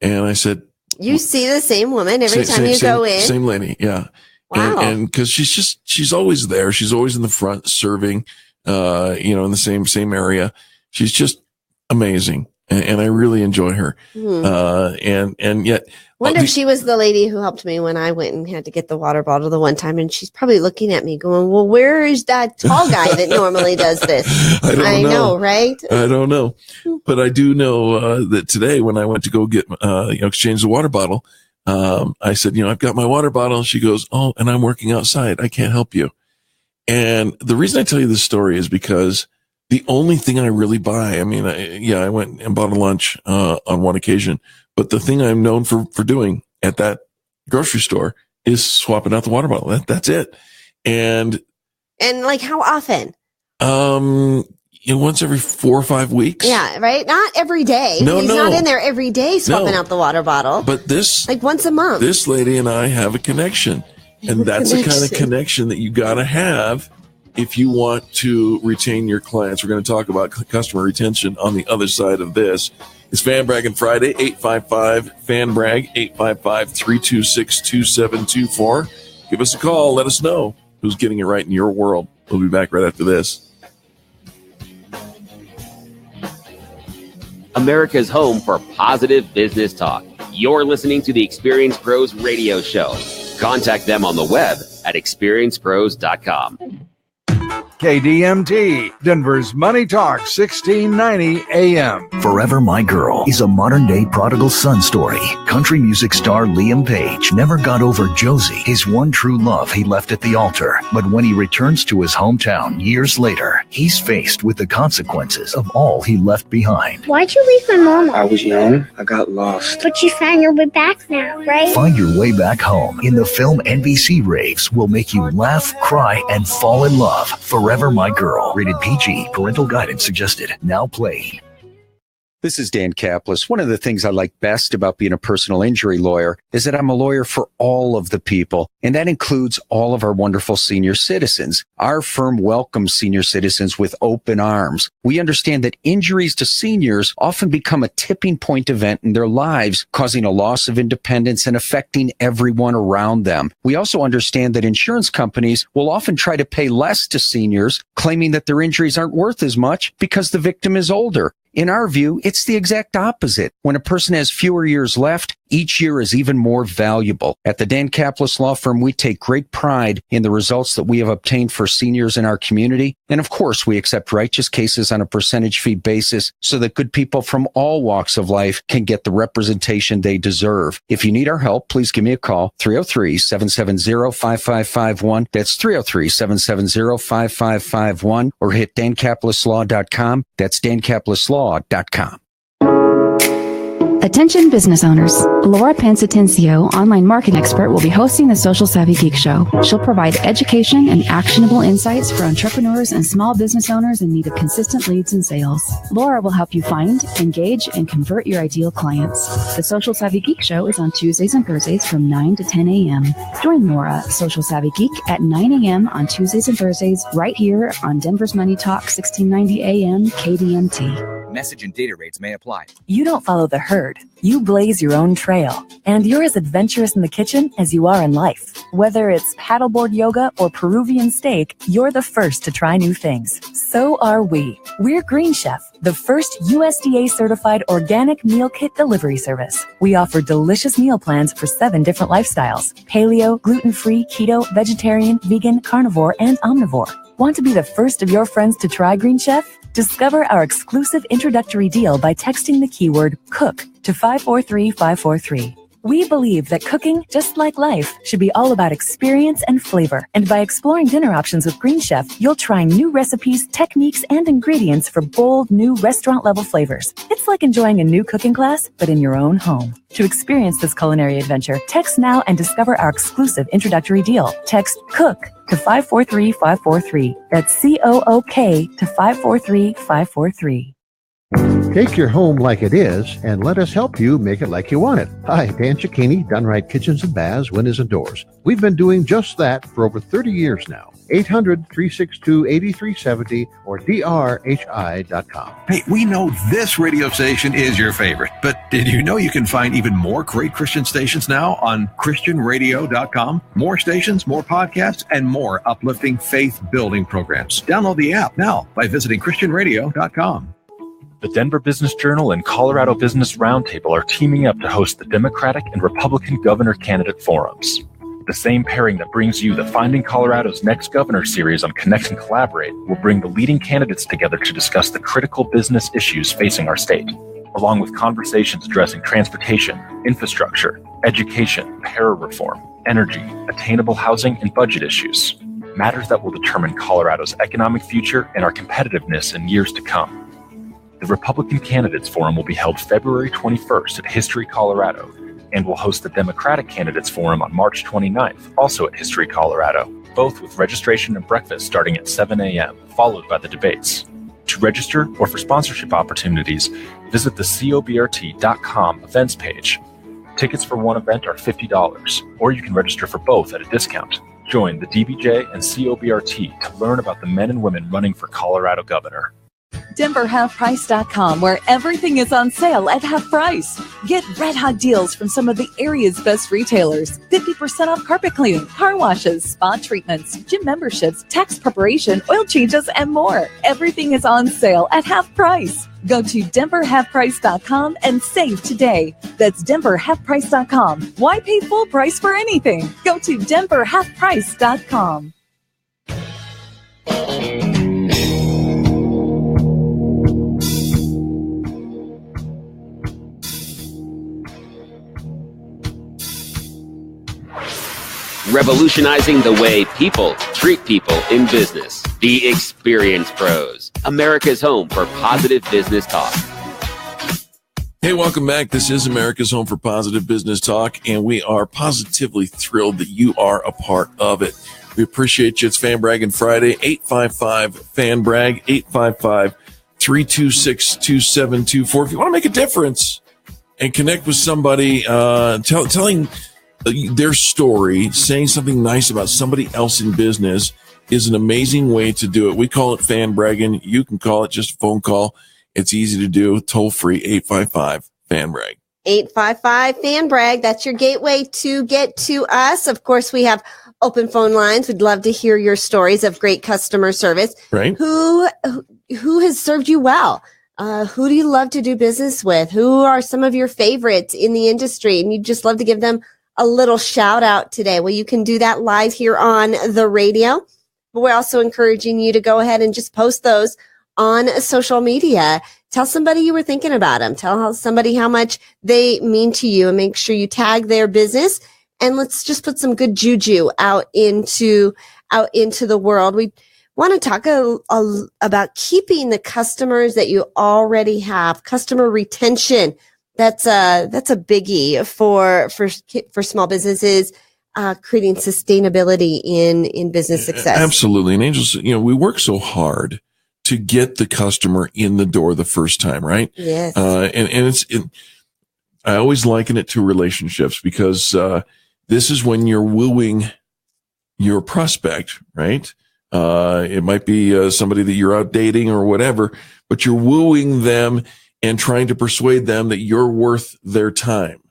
And I said, you see the same woman every time you go in? Same lady. Yeah. Wow. And cause she's always there. She's always in the front serving, in the same area. She's just amazing. And I really enjoy her. And yet. Wonder if she was the lady who helped me when I went and had to get the water bottle the one time. And she's probably looking at me going, well, where is that tall guy that normally does this? I know, right? I don't know. But I do know, that today when I went to go get, exchange the water bottle, I said, I've got my water bottle. She goes, oh, and I'm working outside. I can't help you. And the reason I tell you this story is because the only thing I really buy, I went and bought a lunch, on one occasion, but the thing I'm known for doing at that grocery store is swapping out the water bottle. That's it. And like how often? Once every 4 or 5 weeks. Yeah, right? Not every day. He's not in there every day swapping out the water bottle. But this, like once a month. This lady and I have a connection. And that's the kind of connection that you got to have if you want to retain your clients. We're going to talk about customer retention on the other side of this. It's Fan Braggin' Friday, 855-FAN-BRAG, 855-326-2724. Give us a call. Let us know who's getting it right in your world. We'll be back right after this. America's home for positive business talk. You're listening to the Experience Pros radio show. Contact them on the web at experiencepros.com. KDMT, Denver's Money Talk, 1690 AM. Forever My Girl is a modern-day prodigal son story. Country music star Liam Page never got over Josie, his one true love he left at the altar. But when he returns to his hometown years later, he's faced with the consequences of all he left behind. Why'd you leave my mama? I was young. I got lost. But you found your way back now, right? Find your way back home in the film NBC Raves will make you laugh, cry, and fall in love. Forever My Girl. Rated PG. Parental guidance suggested. Now playing. This is Dan Kaplis. One of the things I like best about being a personal injury lawyer is that I'm a lawyer for all of the people, and that includes all of our wonderful senior citizens. Our firm welcomes senior citizens with open arms. We understand that injuries to seniors often become a tipping point event in their lives, causing a loss of independence and affecting everyone around them. We also understand that insurance companies will often try to pay less to seniors, claiming that their injuries aren't worth as much because the victim is older. In our view, it's the exact opposite. When a person has fewer years left, each year is even more valuable. At the Dan Kaplis Law Firm, we take great pride in the results that we have obtained for seniors in our community. And of course, we accept righteous cases on a percentage fee basis so that good people from all walks of life can get the representation they deserve. If you need our help, please give me a call, 303-770-5551. That's 303-770-5551, or hit dankaplislaw.com. That's dankaplislaw.com. Attention business owners. Laura Pansatencio, online marketing expert, will be hosting the Social Savvy Geek Show. She'll provide education and actionable insights for entrepreneurs and small business owners in need of consistent leads and sales. Laura will help you find, engage, and convert your ideal clients. The Social Savvy Geek Show is on Tuesdays and Thursdays from 9 to 10 a.m. Join Laura, Social Savvy Geek, at 9 a.m. on Tuesdays and Thursdays right here on Denver's Money Talk, 1690 a.m. KDMT. Message and data rates may apply. You don't follow the herd. You blaze your own trail. And you're as adventurous in the kitchen as you are in life. Whether it's paddleboard yoga or Peruvian steak, you're the first to try new things. So are we. We're Green Chef, the first USDA-certified organic meal kit delivery service. We offer delicious meal plans for 7 different lifestyles: paleo, gluten-free, keto, vegetarian, vegan, carnivore, and omnivore. Want to be the first of your friends to try Green Chef? Discover our exclusive introductory deal by texting the keyword COOK to 543-543. We believe that cooking, just like life, should be all about experience and flavor. And by exploring dinner options with Green Chef, you'll try new recipes, techniques, and ingredients for bold, new restaurant-level flavors. It's like enjoying a new cooking class, but in your own home. To experience this culinary adventure, text now and discover our exclusive introductory deal. Text COOK to 543-543. That's COOK to 543-543. Take your home like it is and let us help you make it like you want it. Hi, Dan Cicchini, Done Right Kitchens and Baths, Windows and Doors. We've been doing just that for over 30 years now. 800-362-8370 or drhi.com. Hey, we know this radio station is your favorite, but did you know you can find even more great Christian stations now on christianradio.com? More stations, more podcasts, and more uplifting faith-building programs. Download the app now by visiting christianradio.com. The Denver Business Journal and Colorado Business Roundtable are teaming up to host the Democratic and Republican governor candidate forums. The same pairing that brings you the Finding Colorado's Next Governor series on Connect and Collaborate will bring the leading candidates together to discuss the critical business issues facing our state, along with conversations addressing transportation, infrastructure, education, para reform, energy, attainable housing, and budget issues, matters that will determine Colorado's economic future and our competitiveness in years to come. The Republican Candidates Forum will be held February 21st at History, Colorado, And we'll host the Democratic Candidates Forum on March 29th, also at History Colorado, both with registration and breakfast starting at 7 a.m., followed by the debates. To register or for sponsorship opportunities, visit the cobrt.com events page. Tickets for one event are $50, or you can register for both at a discount. Join the DBJ and COBRT to learn about the men and women running for Colorado governor. DenverHalfPrice.com, where everything is on sale at half price. Get red hot deals from some of the area's best retailers. 50% off carpet cleaning, car washes, spa treatments, gym memberships, tax preparation, oil changes, and more. Everything is on sale at half price. Go to DenverHalfPrice.com and save today. That's DenverHalfPrice.com. Why pay full price for anything? Go to DenverHalfPrice.com. Revolutionizing the way people treat people in business. The Experience Pros, America's home for positive business talk. Hey, welcome back. This is America's Home for Positive Business Talk, and we are positively thrilled that you are a part of it. We appreciate you. It's Fan Braggin Friday, 855-FAN-BRAG, 855-326-2724. If you want to make a difference and connect with somebody, telling their story, saying something nice about somebody else in business is an amazing way to do it. We call it Fan Bragging. You can call it just a phone call. It's easy to do. Toll free, 855-FAN-BRAG. 855-FAN-BRAG. That's your gateway to get to us. Of course, we have open phone lines. We'd love to hear your stories of great customer service. Right. Who has served you well? Who do you love to do business with? Who are some of your favorites in the industry? And you'd just love to give them a little shout out today. Well, you can do that live here on the radio, but we're also encouraging you to go ahead and just post those on social media. Tell somebody you were thinking about them. Tell somebody how much they mean to you, and make sure you tag their business. And let's just put some good juju out into the world. We want to talk about keeping the customers that you already have. Customer retention. That's a biggie for small businesses, creating sustainability in business success. Absolutely. And Angels, we work so hard to get the customer in the door the first time, right? Yes. I always liken it to relationships, because this is when you're wooing your prospect, right? It might be somebody that you're out dating or whatever, but you're wooing them and trying to persuade them that you're worth their time,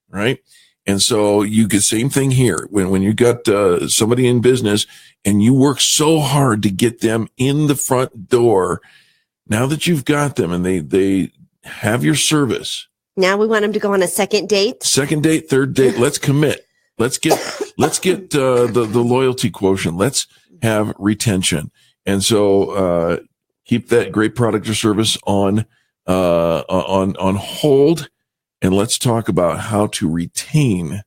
right? And so you get same thing here. When you got somebody in business and you work so hard to get them in the front door, now that you've got them and they have your service. Now we want them to go on a second date. Second date, third date. Let's commit. Let's get the loyalty quotient. Let's have retention. And so keep that great product or service on hold, and let's talk about how to retain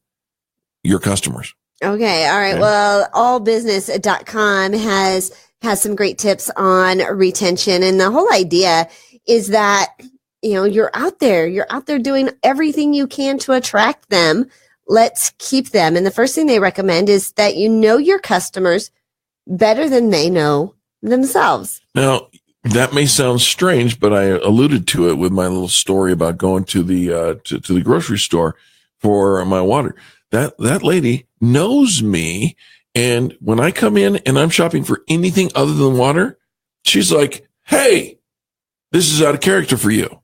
your customers. Okay. All right. Okay. Well, allbusiness.com has some great tips on retention. And the whole idea is that, you're out there doing everything you can to attract them. Let's keep them. And the first thing they recommend is that you know your customers better than they know themselves. Now, that may sound strange, but I alluded to it with my little story about going to the to the grocery store for my water. That lady knows me, and when I come in and I'm shopping for anything other than water, she's like, "Hey, this is out of character for you."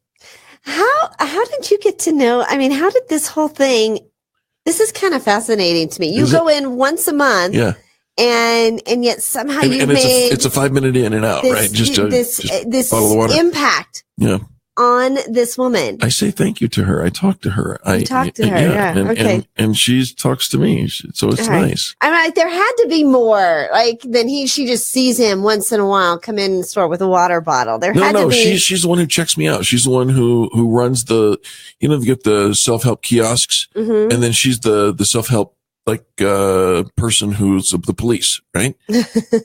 How did you get to know? I mean, how did this whole thing? This is kind of fascinating to me. You go in once a month, yeah. And yet somehow it's a 5-minute in and out, right? Just follow the water. Impact on this woman. I say thank you to her. I talk to her. Yeah. Okay. And she talks to me. So it's nice. I'm like, there had to be more than she just sees him once in a while come in the store with a water bottle. She's the one who checks me out. She's the one who runs the, they get the self-help kiosks, and then she's the self-help person who's the police, right?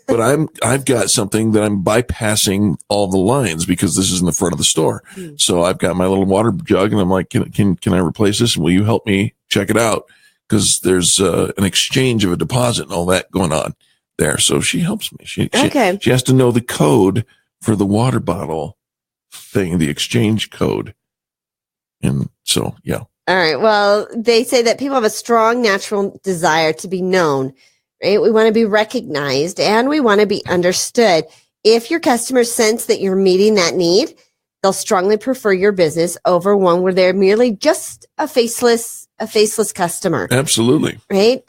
But I've got something that I'm bypassing all the lines because this is in the front of the store. So I've got my little water jug, and I'm like, can I replace this? And will you help me check it out? Because there's an exchange of a deposit and all that going on there. So she helps me. She has to know the code for the water bottle thing, the exchange code. And so, yeah. All right. Well, they say that people have a strong natural desire to be known, right? We want to be recognized and we want to be understood. If your customers sense that you're meeting that need, they'll strongly prefer your business over one where they're merely just a faceless customer. Absolutely. Right?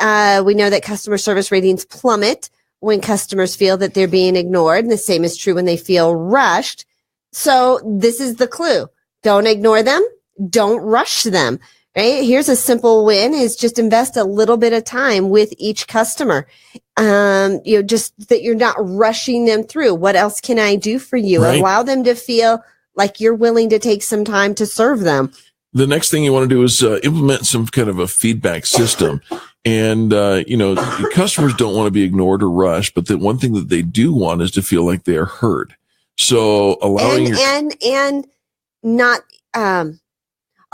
We know that customer service ratings plummet when customers feel that they're being ignored. And the same is true when they feel rushed. So this is the clue. Don't ignore them. Don't rush them, right? Here's a simple win is just invest a little bit of time with each customer. Just that you're not rushing them through. What else can I do for you? Right. Allow them to feel like you're willing to take some time to serve them. The next thing you want to do is implement some kind of a feedback system. And, customers don't want to be ignored or rushed, but the one thing that they do want is to feel like they are heard. So allowing and not,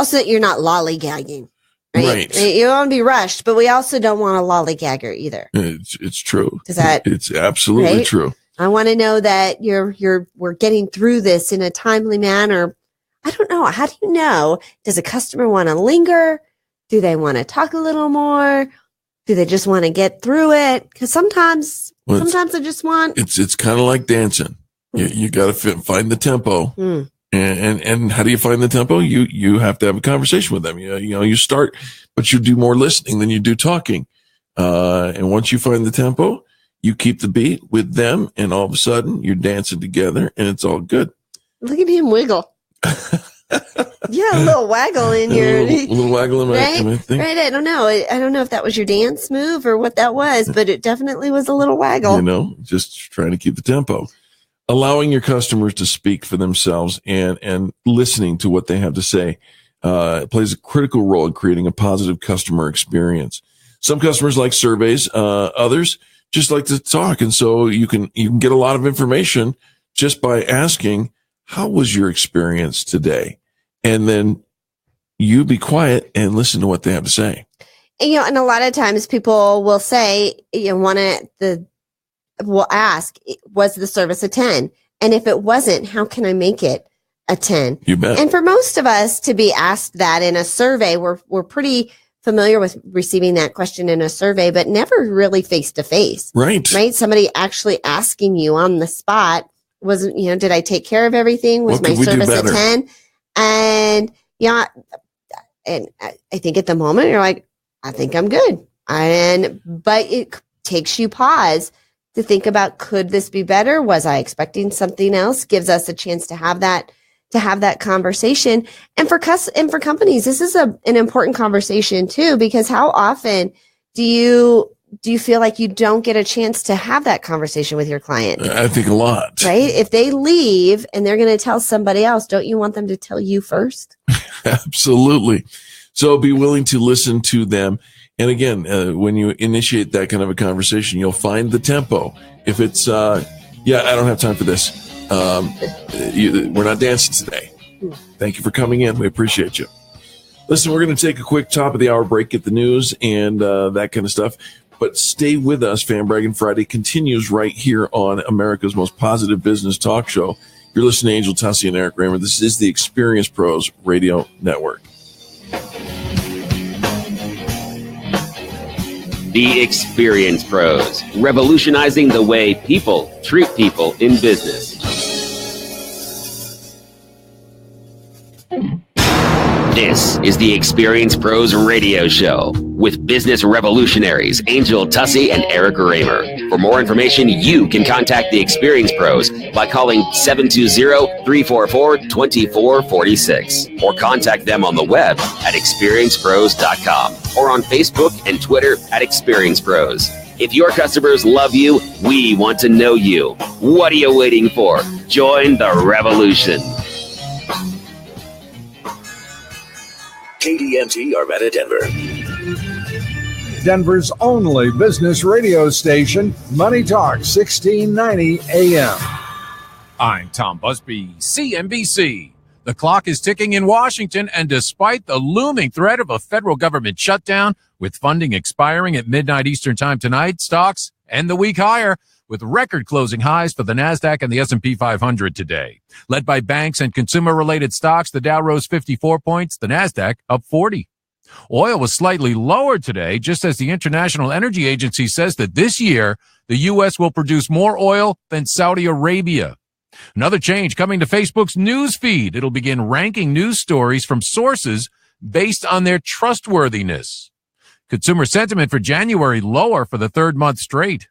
also that you're not lollygagging, right? You don't want to be rushed, but we also don't want a lollygagger either. It's true. It's absolutely true. I want to know that we're getting through this in a timely manner. I don't know. How do you know? Does a customer want to linger? Do they want to talk a little more? Do they just want to get through it? Because sometimes I just want. It's kind of like dancing. You got to find the tempo. And how do you find the tempo? You have to have a conversation with them. You start, but you do more listening than you do talking. And once you find the tempo, you keep the beat with them, and all of a sudden you're dancing together, and it's all good. Look at him wiggle. Yeah, a little waggle in your a little waggle in my thing. Right. I don't know. I don't know if that was your dance move or what that was, but it definitely was a little waggle. Just trying to keep the tempo. Allowing your customers to speak for themselves and listening to what they have to say plays a critical role in creating a positive customer experience. Some customers like surveys, others just like to talk, and so you can get a lot of information just by asking, "How was your experience today?" And then you be quiet and listen to what they have to say. And a lot of times people will say, will ask, was the service a 10? And if it wasn't, how can I make it a 10? You bet. And for most of us to be asked that in a survey, we're pretty familiar with receiving that question in a survey, but never really face to face. Right. Somebody actually asking you on the spot, did I take care of everything? Was my service a 10? And and I think at the moment you're like, I think I'm good. But it takes you pause to think about, could this be better? Was I expecting something else? Gives us a chance to have that conversation. And for companies, this is an important conversation too, because how often do you feel like you don't get a chance to have that conversation with your client? I think a lot. Right? If they leave and they're going to tell somebody else, don't you want them to tell you first? Absolutely. So be willing to listen to them. And again, when you initiate that kind of a conversation, you'll find the tempo. If it's, I don't have time for this. We're not dancing today. Thank you for coming in. We appreciate you. Listen, we're going to take a quick top of the hour break, get the news and that kind of stuff. But stay with us. Fan Braggin Friday continues right here on America's most positive business talk show. You're listening to Angel Tussey and Eric Raymer. This is the Experience Pros Radio Network. The Experience Pros, revolutionizing the way people treat people in business. This is the Experience Pros Radio Show with business revolutionaries Angel Tussey and Eric Raymer. For more information, you can contact the Experience Pros by calling 720-344-2446 or contact them on the web at experiencepros.com or on Facebook and Twitter at Experience Pros. If your customers love you, we want to know you. What are you waiting for? Join the revolution. KDMT Arvada, Denver. Denver's only business radio station, Money Talk 1690 AM. I'm Tom Busby, CNBC. The clock is ticking in Washington, and despite the looming threat of a federal government shutdown, with funding expiring at midnight Eastern time tonight, stocks end the week higher, with record closing highs for the NASDAQ and the S&P 500 today. Led by banks and consumer-related stocks, the Dow rose 54 points, the NASDAQ up 40. Oil was slightly lower today, just as the International Energy Agency says that this year, the U.S. will produce more oil than Saudi Arabia. Another change coming to Facebook's news feed. It'll begin ranking news stories from sources based on their trustworthiness. Consumer sentiment for January lower for the third month straight.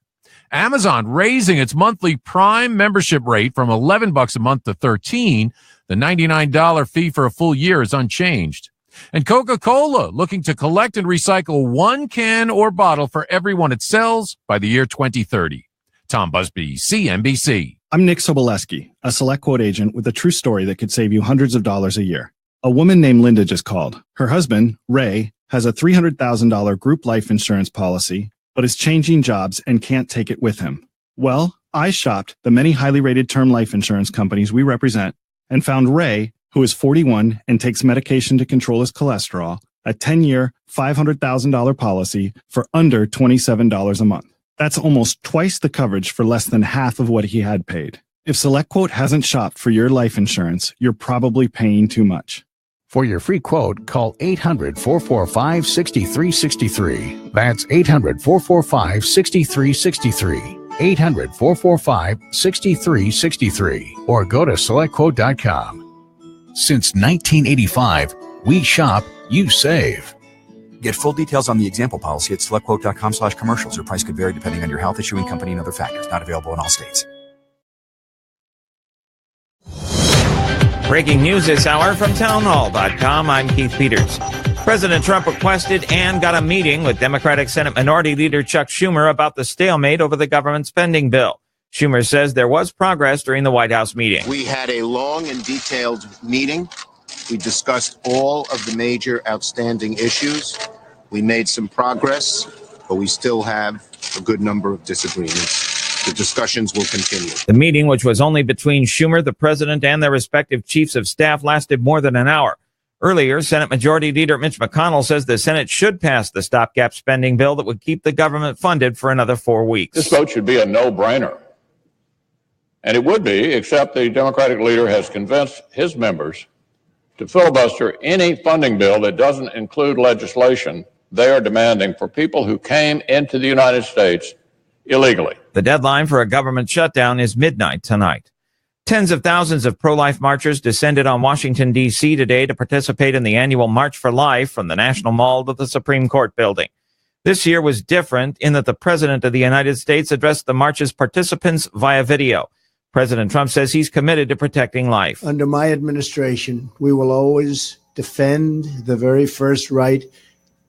Amazon raising its monthly Prime membership rate from $11 a month to $13. The $99 fee for a full year is unchanged. And Coca-Cola looking to collect and recycle 1 can or bottle for every one it sells by the year 2030. Tom Busby, CNBC. I'm Nick Soboleski, a Select Quote agent with a true story that could save you hundreds of dollars a year. A woman named Linda just called. Her husband, Ray, has a $300,000 group life insurance policy, but is changing jobs and can't take it with him. Well, I shopped the many highly rated term life insurance companies we represent and found Ray, who is 41 and takes medication to control his cholesterol, a 10-year, $500,000 policy for under $27 a month. That's almost twice the coverage for less than half of what he had paid. If SelectQuote hasn't shopped for your life insurance, you're probably paying too much. For your free quote, call 800-445-6363. That's 800-445-6363. 800-445-6363. Or go to SelectQuote.com. Since 1985, we shop, you save. Get full details on the example policy at selectquote.com/commercials. Your price could vary depending on your health, issuing company, and other factors. Not available in all states. Breaking news this hour from townhall.com. I'm Keith Peters. President Trump requested and got a meeting with Democratic Senate Minority Leader Chuck Schumer about the stalemate over the government spending bill. Schumer says there was progress during the White House meeting. We had a long and detailed meeting. We discussed all of the major outstanding issues. We made some progress, but we still have a good number of disagreements. The discussions will continue. The meeting, which was only between Schumer, the president, and their respective chiefs of staff, lasted more than an hour. Earlier, Senate Majority Leader Mitch McConnell says the Senate should pass the stopgap spending bill that would keep the government funded for another 4 weeks. This vote should be a no-brainer. And it would be, except the Democratic leader has convinced his members to filibuster any funding bill that doesn't include legislation they are demanding for people who came into the United States illegally. The deadline for a government shutdown is midnight tonight. Tens of thousands of pro-life marchers descended on Washington, D.C. today to participate in the annual March for Life from the National Mall to the Supreme Court building. This year was different in that the President of the United States addressed the march's participants via video. President Trump says he's committed to protecting life. Under my administration, we will always defend the very first right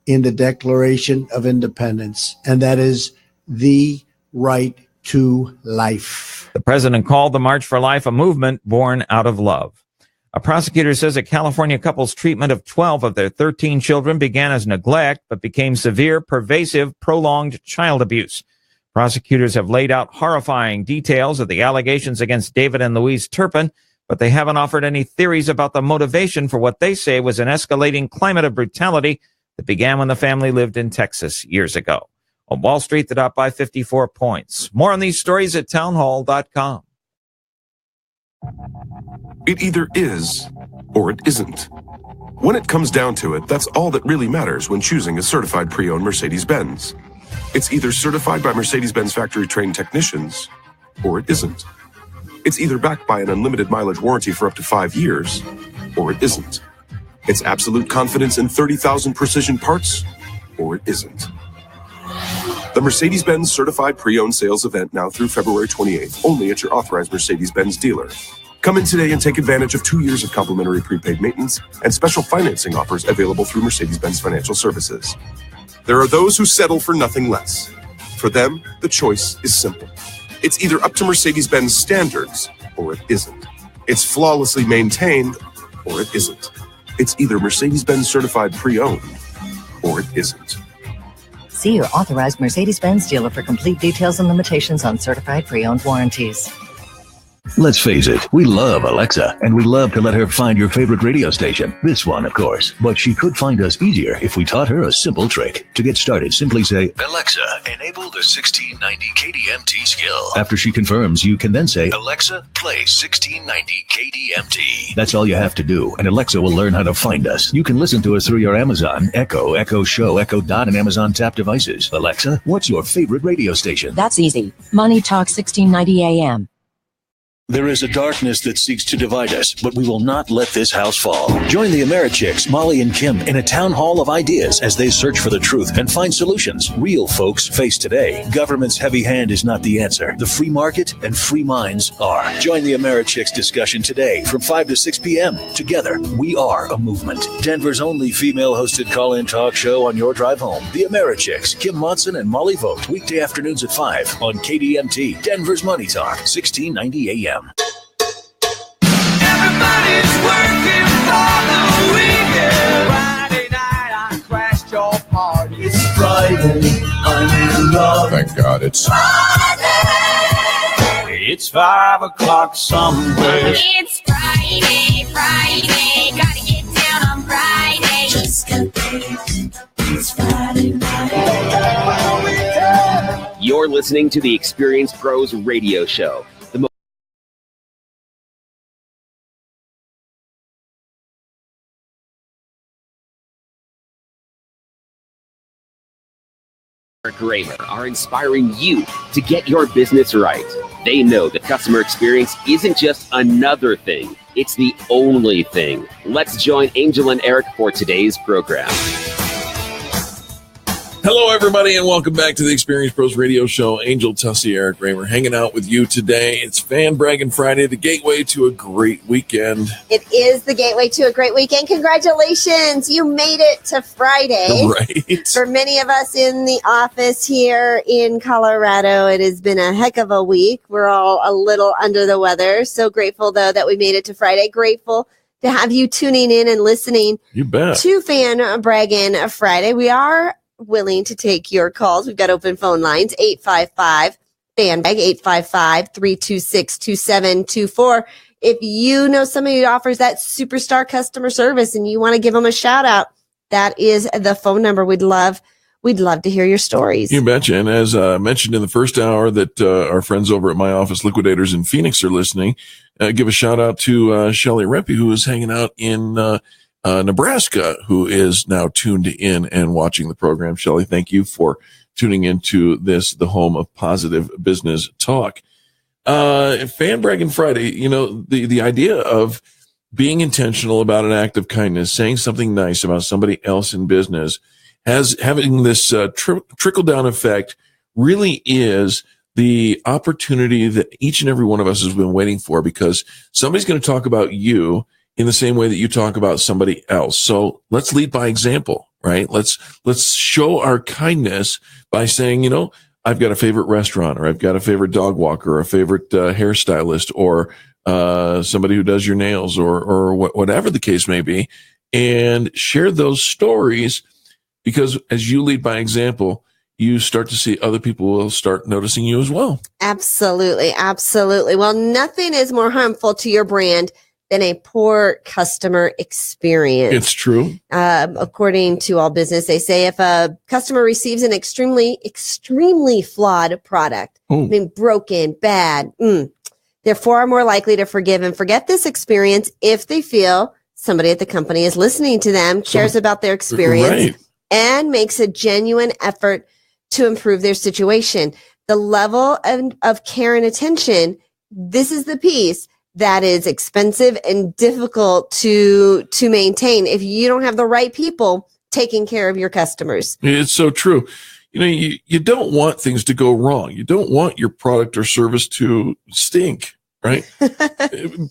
in the Declaration of Independence, and that is the right to life. The president called the March for Life a movement born out of love. A prosecutor says a California couple's treatment of 12 of their 13 children began as neglect, but became severe, pervasive, prolonged child abuse. Prosecutors have laid out horrifying details of the allegations against David and Louise Turpin, but they haven't offered any theories about the motivation for what they say was an escalating climate of brutality that began when the family lived in Texas years ago. On Wall Street, they're up by 54 points. More on these stories at townhall.com. It either is or it isn't. When it comes down to it, that's all that really matters when choosing a certified pre-owned Mercedes-Benz. It's either certified by Mercedes-Benz factory-trained technicians, or it isn't. It's either backed by an unlimited mileage warranty for up to 5 years, or it isn't. It's absolute confidence in 30,000 precision parts, or it isn't. The Mercedes-Benz Certified Pre-Owned Sales event now through February 28th, only at your authorized Mercedes-Benz dealer. Come in today and take advantage of 2 years of complimentary prepaid maintenance and special financing offers available through Mercedes-Benz Financial Services. There are those who settle for nothing less. For them, the choice is simple. It's either up to Mercedes-Benz standards, or it isn't. It's flawlessly maintained, or it isn't. It's either Mercedes-Benz Certified Pre-Owned, or it isn't. See your authorized Mercedes-Benz dealer for complete details and limitations on certified pre-owned warranties. Let's face it, we love Alexa, and we love to let her find your favorite radio station. This one, of course. But she could find us easier if we taught her a simple trick. To get started, simply say, Alexa, enable the 1690 KDMT skill. After she confirms, you can then say, Alexa, play 1690 KDMT. That's all you have to do, and Alexa will learn how to find us. You can listen to us through your Amazon, Echo, Echo Show, Echo Dot, and Amazon Tap devices. Alexa, what's your favorite radio station? That's easy. Money Talk 1690 AM. There is a darkness that seeks to divide us, but we will not let this house fall. Join the Americhicks, Molly and Kim, in a town hall of ideas as they search for the truth and find solutions real folks face today. Government's heavy hand is not the answer. The free market and free minds are. Join the Americhicks discussion today from 5 to 6 p.m. Together, we are a movement. Denver's only female-hosted call-in talk show on your drive home. The Americhicks, Kim Monson and Molly Vogt, weekday afternoons at 5 on KDMT, Denver's Money Talk, 1690 AM. Everybody's working for the weekend. Friday night I crashed your party. It's Friday, I'm in love. Thank God it's Friday. It's 5 o'clock somewhere. It's Friday, Friday. Gotta get down on Friday. Just a day. It's Friday night. You're listening to the Experience Pros Radio Show. Kramer are inspiring you to get your business right. They know that customer experience isn't just another thing, it's the only thing. Let's join Angel and Eric for today's program. Hello, everybody, and welcome back to the Experience Pros Radio Show. Angel Tussey, Eric Raymer, hanging out with you today. It's Fan Braggin Friday, the gateway to a great weekend. It is the gateway to a great weekend. Congratulations. You made it to Friday. Right. For many of us in the office here in Colorado, it has been a heck of a week. We're all a little under the weather. So grateful, though, that we made it to Friday. Grateful to have you tuning in and listening. You bet. To Fan Braggin Friday. We are willing to take your calls. We've got open phone lines, 855-FANBAG, 855-326-2724. If you know somebody who offers that superstar customer service and you want to give them a shout out, that is the phone number. We'd love to hear your stories. You betcha. And as mentioned in the first hour that our friends over at My Office Liquidators in Phoenix are listening, give a shout out to Shelly Rempe, who is hanging out in Nebraska, who is now tuned in and watching the program. Shelly, thank you for tuning into this, the home of positive business talk. Fan Braggin Friday, you know, the idea of being intentional about an act of kindness, saying something nice about somebody else in business, having this trickle down effect really is the opportunity that each and every one of us has been waiting for, because somebody's going to talk about you in the same way that you talk about somebody else. So let's lead by example, right? Let's show our kindness by saying, you know, I've got a favorite restaurant, or I've got a favorite dog walker, or a favorite hairstylist, or somebody who does your nails, or whatever the case may be, and share those stories, because as you lead by example, you start to see other people will start noticing you as well. Absolutely. Absolutely. Well, nothing is more harmful to your brand than a poor customer experience. It's true. According to All Business, they say if a customer receives an extremely flawed product, I mean, broken, bad, they're far more likely to forgive and forget this experience if they feel somebody at the company is listening to them, cares about their experience, and makes a genuine effort to improve their situation. The level of care and attention, this is the piece that is expensive and difficult to maintain if you don't have the right people taking care of your customers. It's so true. You know, you don't want things to go wrong. You don't want your product or service to stink, right?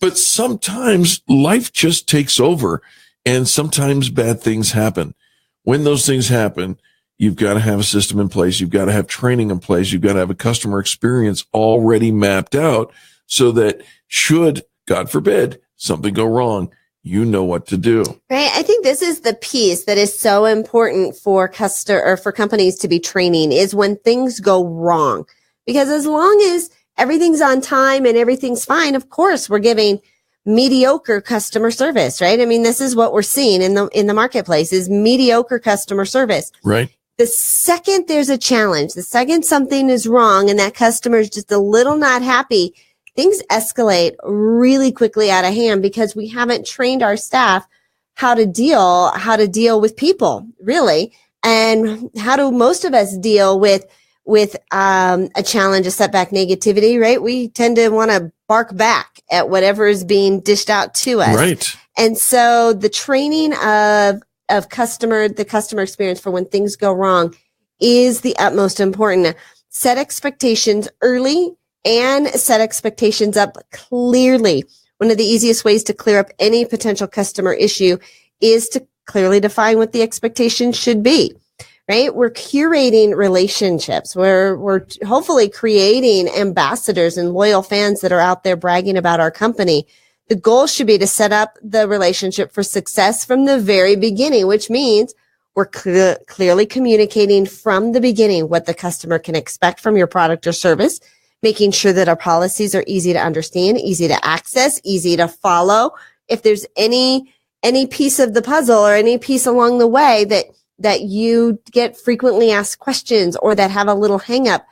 But sometimes life just takes over, and sometimes bad things happen. When those things happen, you've got to have a system in place. You've got to have training in place. You've got to have a customer experience already mapped out, so that should, God forbid, something go wrong, you know what to do. Right. I think this is the piece that is so important for for companies to be training is when things go wrong. Because as long as everything's on time and everything's fine, of course, we're giving mediocre customer service, right? I mean, this is what we're seeing in the marketplace is mediocre customer service. Right. The second there's a challenge, the second something is wrong and that customer is just a little not happy, things escalate really quickly out of hand because we haven't trained our staff how to deal with people, really. And how do most of us deal with a challenge, a setback, negativity, right? We tend to want to bark back at whatever is being dished out to us. Right. And so the training of the customer experience for when things go wrong is the utmost important. Set expectations early and set expectations up clearly. One of the easiest ways to clear up any potential customer issue is to clearly define what the expectation should be. Right? We're curating relationships. We're hopefully creating ambassadors and loyal fans that are out there bragging about our company. The goal should be to set up the relationship for success from the very beginning, which means we're clearly communicating from the beginning what the customer can expect from your product or service, making sure that our policies are easy to understand, easy to access, easy to follow. If there's any piece of the puzzle or any piece along the way that you get frequently asked questions or that have a little hang up,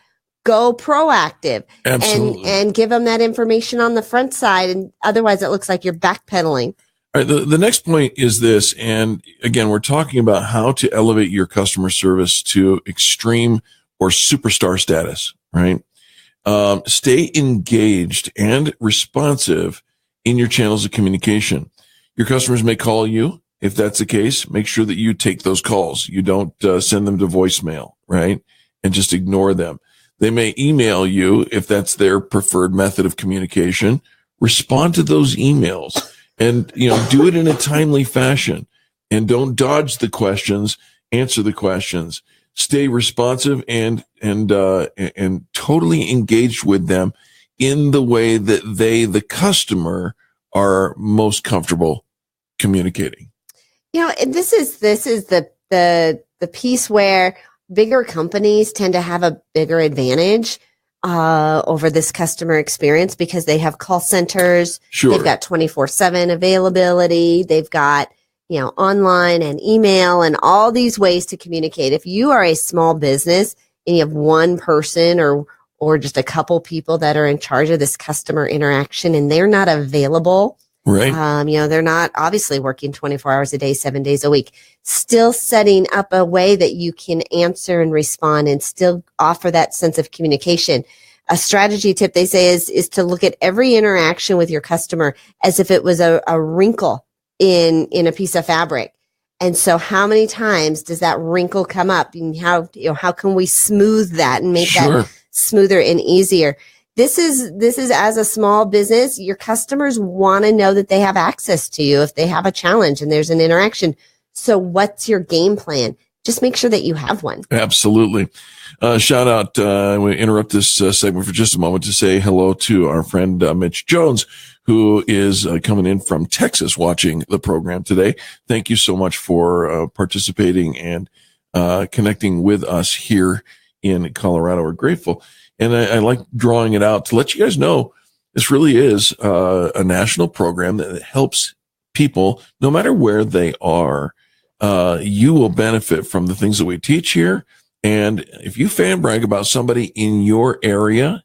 go proactive. Absolutely. And give them that information on the front side. And otherwise it looks like you're backpedaling. All right. The next point is this. And again, we're talking about how to elevate your customer service to extreme or superstar status, right? Stay engaged and responsive in your channels of communication. Your customers may call you. If that's the case, make sure that you take those calls. You don't send them to voicemail, right? And just ignore them. They may email you if that's their preferred method of communication. Respond to those emails and, do it in a timely fashion and don't dodge the questions, answer the questions, stay responsive and totally engaged with them in the way that the customer, are most comfortable communicating. This is the piece where bigger companies tend to have a bigger advantage over this customer experience because they have call centers. Sure. They've got 24/7 availability. They've got, online and email and all these ways to communicate. If you are a small business and you have one person or just a couple people that are in charge of this customer interaction and they're not available, right? They're not obviously working 24 hours a day, 7 days a week, still setting up a way that you can answer and respond and still offer that sense of communication. A strategy tip they say is to look at every interaction with your customer as if it was a wrinkle in a piece of fabric. And so how many times does that wrinkle come up and how can we smooth that and make that smoother and easier? This is as a small business, your customers want to know that they have access to you if they have a challenge and there's an interaction. So what's your game plan? Just make sure that you have one. Absolutely. Shout out. I want to interrupt this segment for just a moment to say hello to our friend Mitch Jones, who is coming in from Texas watching the program today. Thank you so much for participating and connecting with us here in Colorado. We're grateful. And I like drawing it out to let you guys know this really is a national program that helps people no matter where they are. You will benefit from the things that we teach here. And if you fan brag about somebody in your area,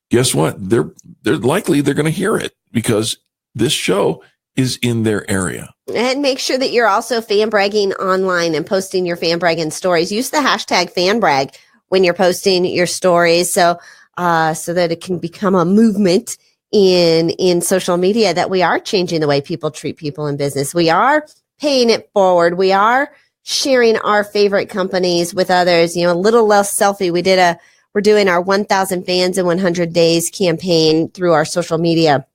guess what? They're likely they're going to hear it because this show is in their area. And make sure that you're also fan bragging online and posting your fan bragging stories. Use the hashtag fan brag when you're posting your stories. So that it can become a movement in social media that we are changing the way people treat people in business. We are paying it forward. We are sharing our favorite companies with others, a little less selfie. We're doing our 1,000 fans in 100 days campaign through our social media,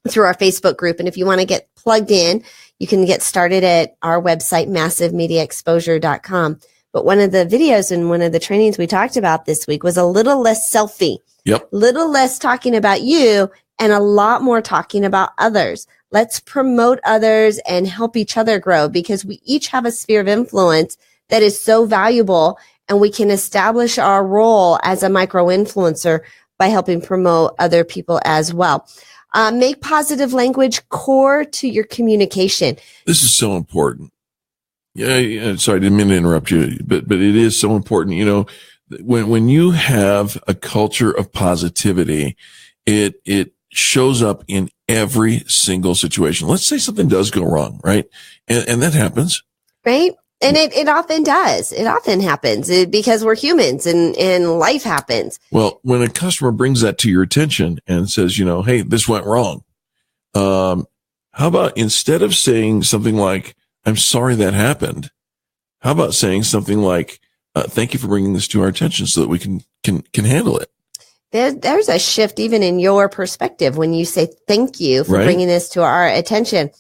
through our Facebook group. And if you want to get plugged in, you can get started at our website, massivemediaexposure.com. But one of the videos and one of the trainings we talked about this week was a little less selfie. Yep. Little less talking about you and a lot more talking about others. Let's promote others and help each other grow, because we each have a sphere of influence that is so valuable, and we can establish our role as a micro-influencer by helping promote other people as well. Make positive language core to your communication. This is so important. Yeah, sorry, I didn't mean to interrupt you, but it is so important. You know, when you have a culture of positivity, it shows up in every single situation. Let's say something does go wrong, right? And that happens. Right? And it often does. It often happens because we're humans and life happens. Well, when a customer brings that to your attention and says, you know, hey, this went wrong. How about instead of saying something like, I'm sorry that happened, how about saying something like, thank you for bringing this to our attention so that we can handle it. There's a shift even in your perspective when you say thank you for bringing this to our attention.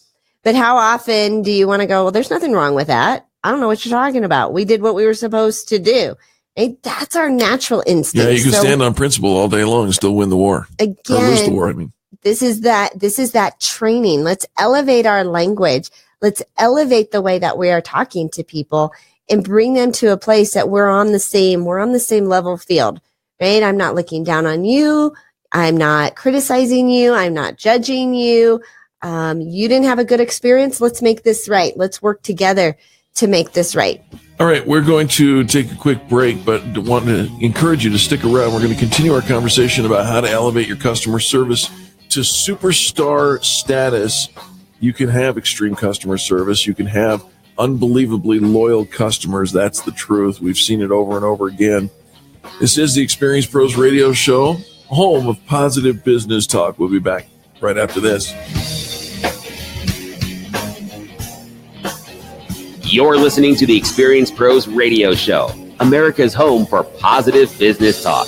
But how often do you want to go, well, there's nothing wrong with that. I don't know what you're talking about. We did what we were supposed to do. Right? That's our natural instinct. Yeah, you can stand on principle all day long and still win the war. Again, or lose the war, I mean. This is that training. Let's elevate our language. Let's elevate the way that we are talking to people and bring them to a place that we're on the same level field. Right? I'm not looking down on you. I'm not criticizing you. I'm not judging you. You didn't have a good experience. Let's make this right. Let's work together to make this right. All right, we're going to take a quick break, but want to encourage you to stick around. We're going to continue our conversation about how to elevate your customer service to superstar status. You can have extreme customer service. You can have unbelievably loyal customers. That's the truth. We've seen it over and over again. This is the Experience Pros Radio Show, home of positive business talk. We'll be back right after this. You're listening to the Experience Pros Radio Show, America's home for positive business talk.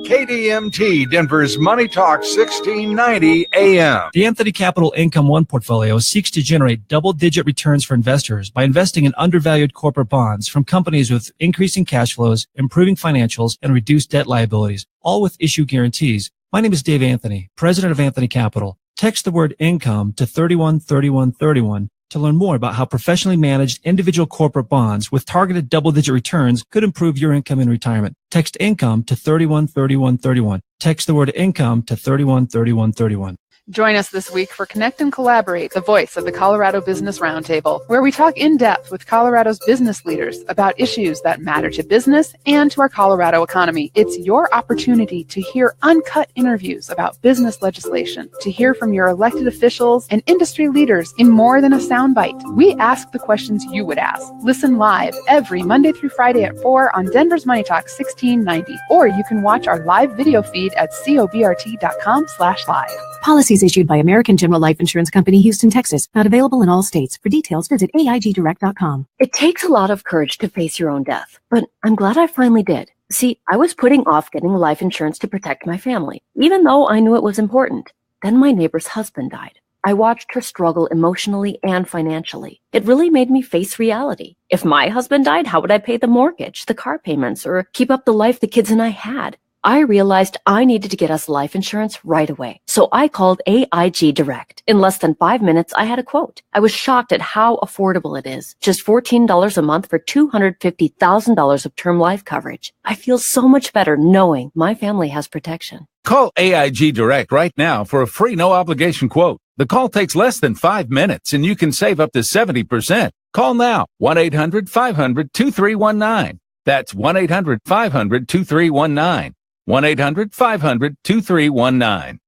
KDMT, Denver's Money Talk 1690 AM. The Anthony Capital Income One portfolio seeks to generate double-digit returns for investors by investing in undervalued corporate bonds from companies with increasing cash flows, improving financials, and reduced debt liabilities, all with issue guarantees. My name is Dave Anthony, president of Anthony Capital. Text the word income to 313131 to learn more about how professionally managed individual corporate bonds with targeted double-digit returns could improve your income in retirement. Text income to 313131. Text the word income to 313131. Join us this week for Connect and Collaborate, the voice of the Colorado Business Roundtable, where we talk in depth with Colorado's business leaders about issues that matter to business and to our Colorado economy. It's your opportunity to hear uncut interviews about business legislation, to hear from your elected officials and industry leaders in more than a soundbite. We ask the questions you would ask. Listen live every Monday through Friday at 4 on Denver's Money Talk 1690, or you can watch our live video feed at cobrt.com/live. Policies issued by American General Life Insurance Company, Houston, Texas. Not available in all states. For details, visit AIGdirect.com. It takes a lot of courage to face your own death, but I'm glad I finally did. See, I was putting off getting life insurance to protect my family, even though I knew it was important. Then my neighbor's husband died. I watched her struggle emotionally and financially. It really made me face reality. If my husband died, how would I pay the mortgage, the car payments, or keep up the life the kids and I had? I realized I needed to get us life insurance right away. So I called AIG Direct. In less than 5 minutes, I had a quote. I was shocked at how affordable it is. Just $14 a month for $250,000 of term life coverage. I feel so much better knowing my family has protection. Call AIG Direct right now for a free no-obligation quote. The call takes less than 5 minutes, and you can save up to 70%. Call now, 1-800-500-2319. That's 1-800-500-2319. 1-800-500-2319.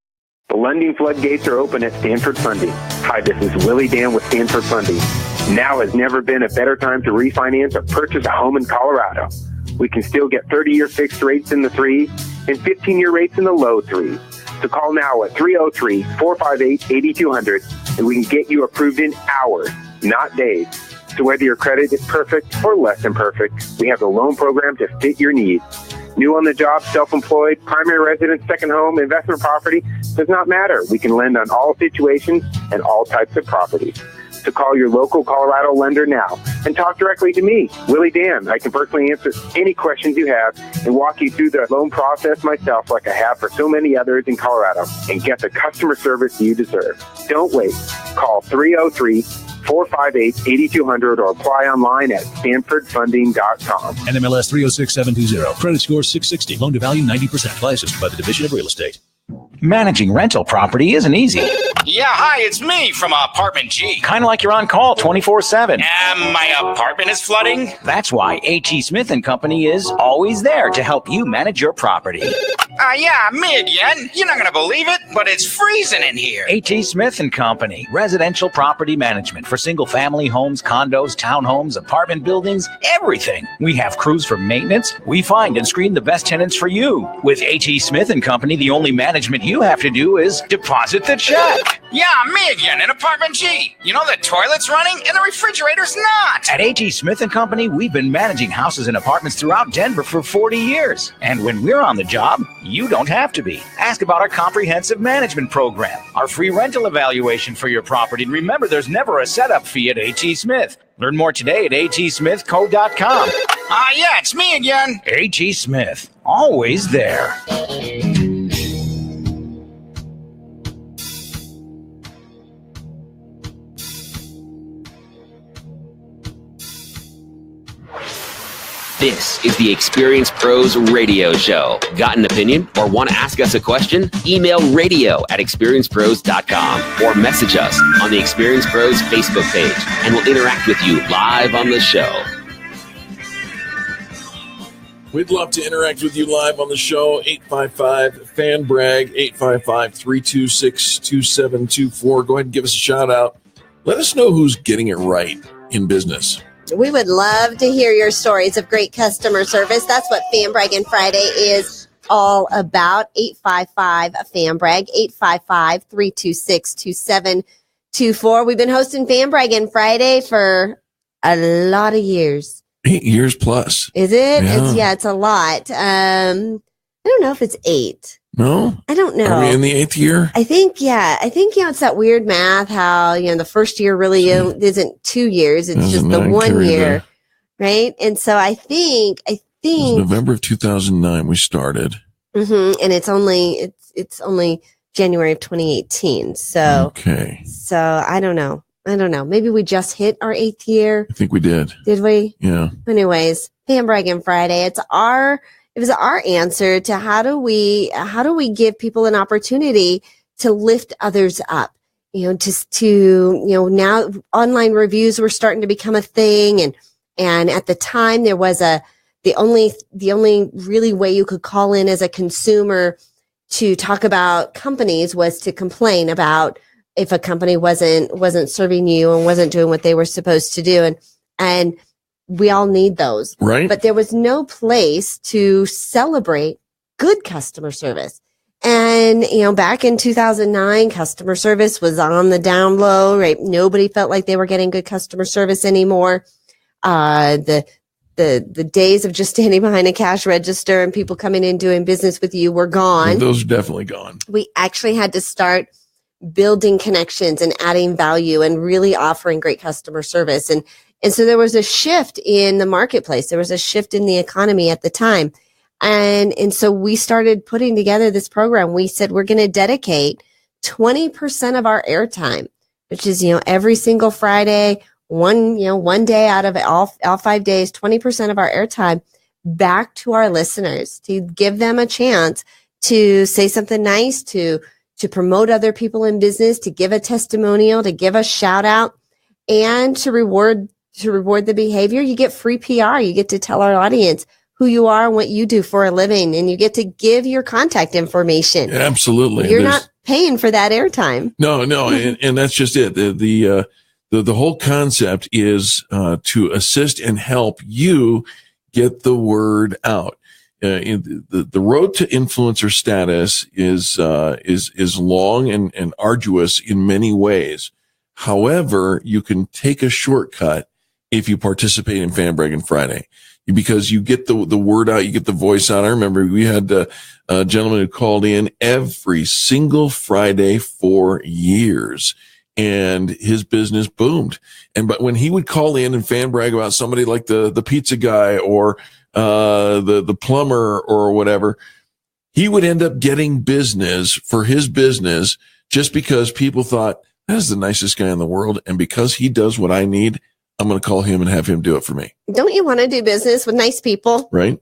The lending floodgates are open at Stanford Funding. Hi, this is Willie Dan with Stanford Funding. Now has never been a better time to refinance or purchase a home in Colorado. We can still get 30-year fixed rates in the 3s and 15-year rates in the low 3s. So call now at 303-458-8200 and we can get you approved in hours, not days. So whether your credit is perfect or less than perfect, we have the loan program to fit your needs. New on the job, self-employed, primary residence, second home, investment property, does not matter. We can lend on all situations and all types of properties. to call your local Colorado lender now and talk directly to me, Willie Dan. I can personally answer any questions you have and walk you through the loan process myself like I have for so many others in Colorado and get the customer service you deserve. Don't wait. Call 303-458-8200 or apply online at StanfordFunding.com. NMLS 306720. Credit score 660. Loan to value 90%. Licensed by the Division of Real Estate. Managing rental property isn't easy. Yeah, hi, it's me from Apartment G. Kind of like you're on call 24/7. My apartment is flooding? That's why H.E. Smith & Company is always there to help you manage your property. Yeah, me again. You're not going to believe it, but it's freezing in here. H.E. Smith & Company, residential property management for single-family homes, condos, townhomes, apartment buildings, everything. We have crews for maintenance. We find and screen the best tenants for you. With H.E. Smith & Company, the only management you have to do is deposit the check. Yeah, me again in Apartment G. You know the toilet's running and the refrigerator's not. At H.E. Smith & Company, we've been managing houses and apartments throughout Denver for 40 years. And when we're on the job, you don't have to be. Ask about our comprehensive management program, our free rental evaluation for your property. And remember, there's never a setup fee at H.E. Smith. Learn more today at hesmithco.com. Yeah, it's me again. H.E. Smith, always there. This is the Experience Pros Radio Show. Got an opinion or want to ask us a question? Email radio@experiencepros.com or message us on the Experience Pros Facebook page, and we'll interact with you live on the show. We'd love to interact with you live on the show. 855-FAN-BRAG, 855-326-2724. Go ahead and give us a shout out. Let us know who's getting it right in business. We would love to hear your stories of great customer service. That's what Braggin Friday is all about. 855-FAN-BRAG, 855-326-2724. We've been hosting Braggin Friday for a lot of years. 8 years plus. Is it? Yeah. It's a lot. I don't know if it's 8. No? I don't know. Are we in the 8th year? I think, it's that weird math, how, the first year really isn't 2 years. It's just the 1 year, right? And so I think it was November of 2009 we started. Mm-hmm, and it's only January of 2018. So, okay. So I don't know. Maybe we just hit our 8th year. I think we did. Did we? Yeah. Anyways, Braggin Friday. It was our answer to how do we give people an opportunity to lift others up, now online reviews were starting to become a thing. And at the time there was the only really way you could call in as a consumer to talk about companies was to complain about if a company wasn't serving you and wasn't doing what they were supposed to do. And we all need those. Right. But there was no place to celebrate good customer service. And, back in 2009, customer service was on the down low, right? Nobody felt like they were getting good customer service anymore. The days of just standing behind a cash register and people coming in doing business with you were gone. Those are definitely gone. We actually had to start building connections and adding value and really offering great customer service. And so there was a shift in the marketplace. There was a shift in the economy at the time. And so we started putting together this program. We said we're going to dedicate 20% of our airtime, which is, every single Friday, one day out of all 5 days, 20% of our airtime back to our listeners to give them a chance to say something nice, to promote other people in business, to give a testimonial, to give a shout out, and to reward the behavior. You get free PR. You get to tell our audience who you are and what you do for a living, and you get to give your contact information. Absolutely. You're not paying for that airtime. No, and that's just it. The whole concept is to assist and help you get the word out. The road to influencer status is long and arduous in many ways. However, you can take a shortcut if you participate in Braggin Friday, because you get the word out, you get the voice out. I remember we had a gentleman who called in every single Friday for years, and his business boomed. But when he would call in and fan brag about somebody like the pizza guy or the plumber or whatever, he would end up getting business for his business just because people thought, that is the nicest guy in the world, and because he does what I need, I'm going to call him and have him do it for me. Don't you want to do business with nice people? Right?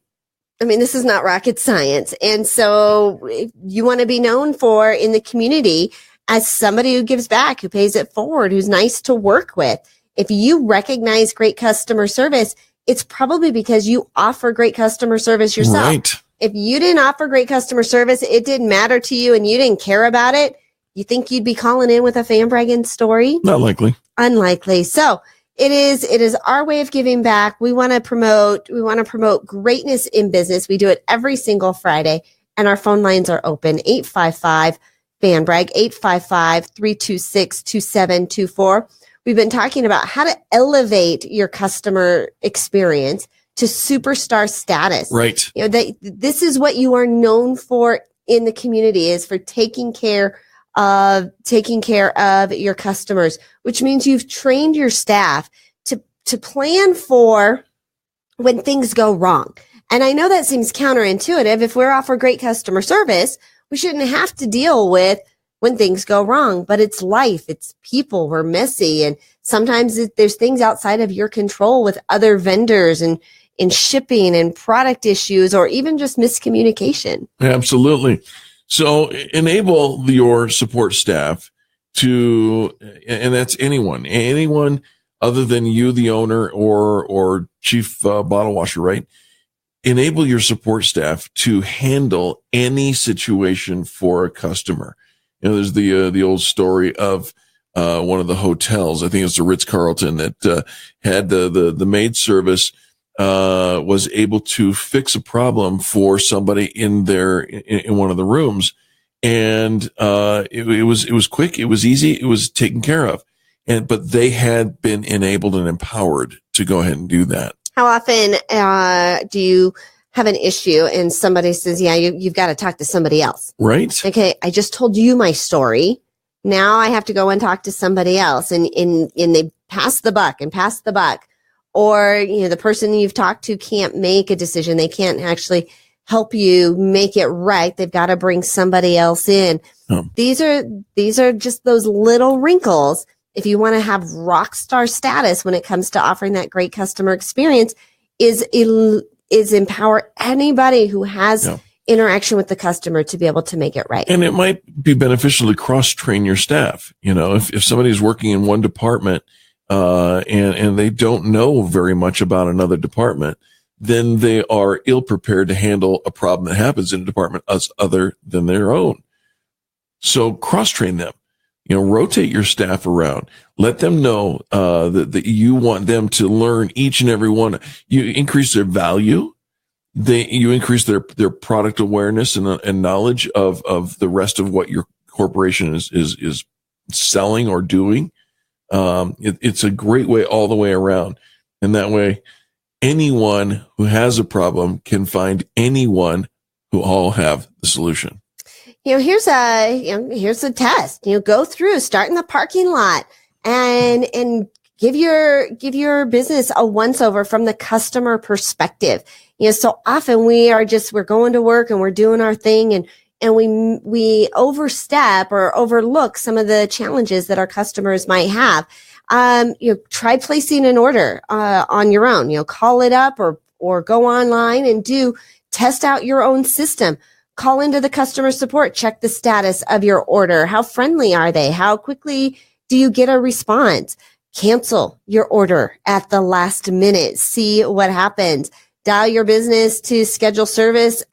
I mean, this is not rocket science. And so you want to be known for in the community as somebody who gives back, who pays it forward, who's nice to work with. If you recognize great customer service, it's probably because you offer great customer service yourself. Right. If you didn't offer great customer service, it didn't matter to you and you didn't care about it, you think you'd be calling in with a fan bragging story? Not likely. Unlikely. So it is our way of giving back. We want to promote greatness in business. We do it every single Friday, and our phone lines are open. 855-FAN-BRAG, 855-326-2724. We've been talking about how to elevate your customer experience to superstar status. Right. You know, this is what you are known for in the community, is for taking care of your customers, which means you've trained your staff to plan for when things go wrong. And I know that seems counterintuitive. If we're offering great customer service, we shouldn't have to deal with when things go wrong, but it's life, it's people, we're messy. And sometimes there's things outside of your control with other vendors and in shipping and product issues, or even just miscommunication. Absolutely. So enable your support staff to, and that's anyone other than you, the owner or chief bottle washer, right? Enable your support staff to handle any situation for a customer. You know, there's the old story of one of the hotels. I think it's the Ritz-Carlton that had the maid service was able to fix a problem for somebody in one of the rooms, and it was quick, it was easy, it was taken care of, but they had been enabled and empowered to go ahead and do that. How often do you have an issue and somebody says, yeah, you've got to talk to somebody else? Right. Okay, I just told you my story. Now I have to go and talk to somebody else, and they pass the buck. Or, you know, the person you've talked to can't make a decision. They can't actually help you make it right. They've got to bring somebody else in. Oh. These are just those little wrinkles. If you want to have rock star status when it comes to offering that great customer experience, is empower anybody who has interaction with the customer to be able to make it right. And it might be beneficial to cross-train your staff. You know, if somebody's working in one department, and they don't know very much about another department, then they are ill prepared to handle a problem that happens in a department other than their own. So cross-train them. You know, rotate your staff around. Let them know that you want them to learn each and every one. You increase their value. You increase their product awareness and knowledge of the rest of what your corporation is selling or doing. It's a great way all the way around. And that way, anyone who has a problem can find anyone who all have the solution. You know, here's a test. You know, go through, start in the parking lot and give your business a once over from the customer perspective. You know, so often we're going to work and we're doing our thing and we overstep or overlook some of the challenges that our customers might have. You know, try placing an order on your own. You know, call it up or go online and test out your own system. Call into the customer support. Check the status of your order. How friendly are they? How quickly do you get a response? Cancel your order at the last minute. See what happens. Dial your business to schedule service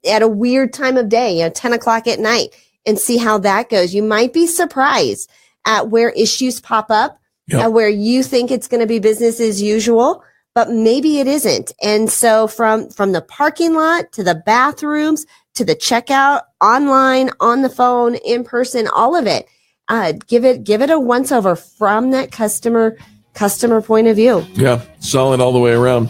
at a weird time of day, you know, 10 o'clock at night, and see how that goes. You might be surprised at where issues pop up, where you think it's going to be business as usual, but maybe it isn't. And so from the parking lot to the bathrooms to the checkout, online, on the phone, in person, all of it, give it a once over from that customer point of view. Yeah, solid all the way around.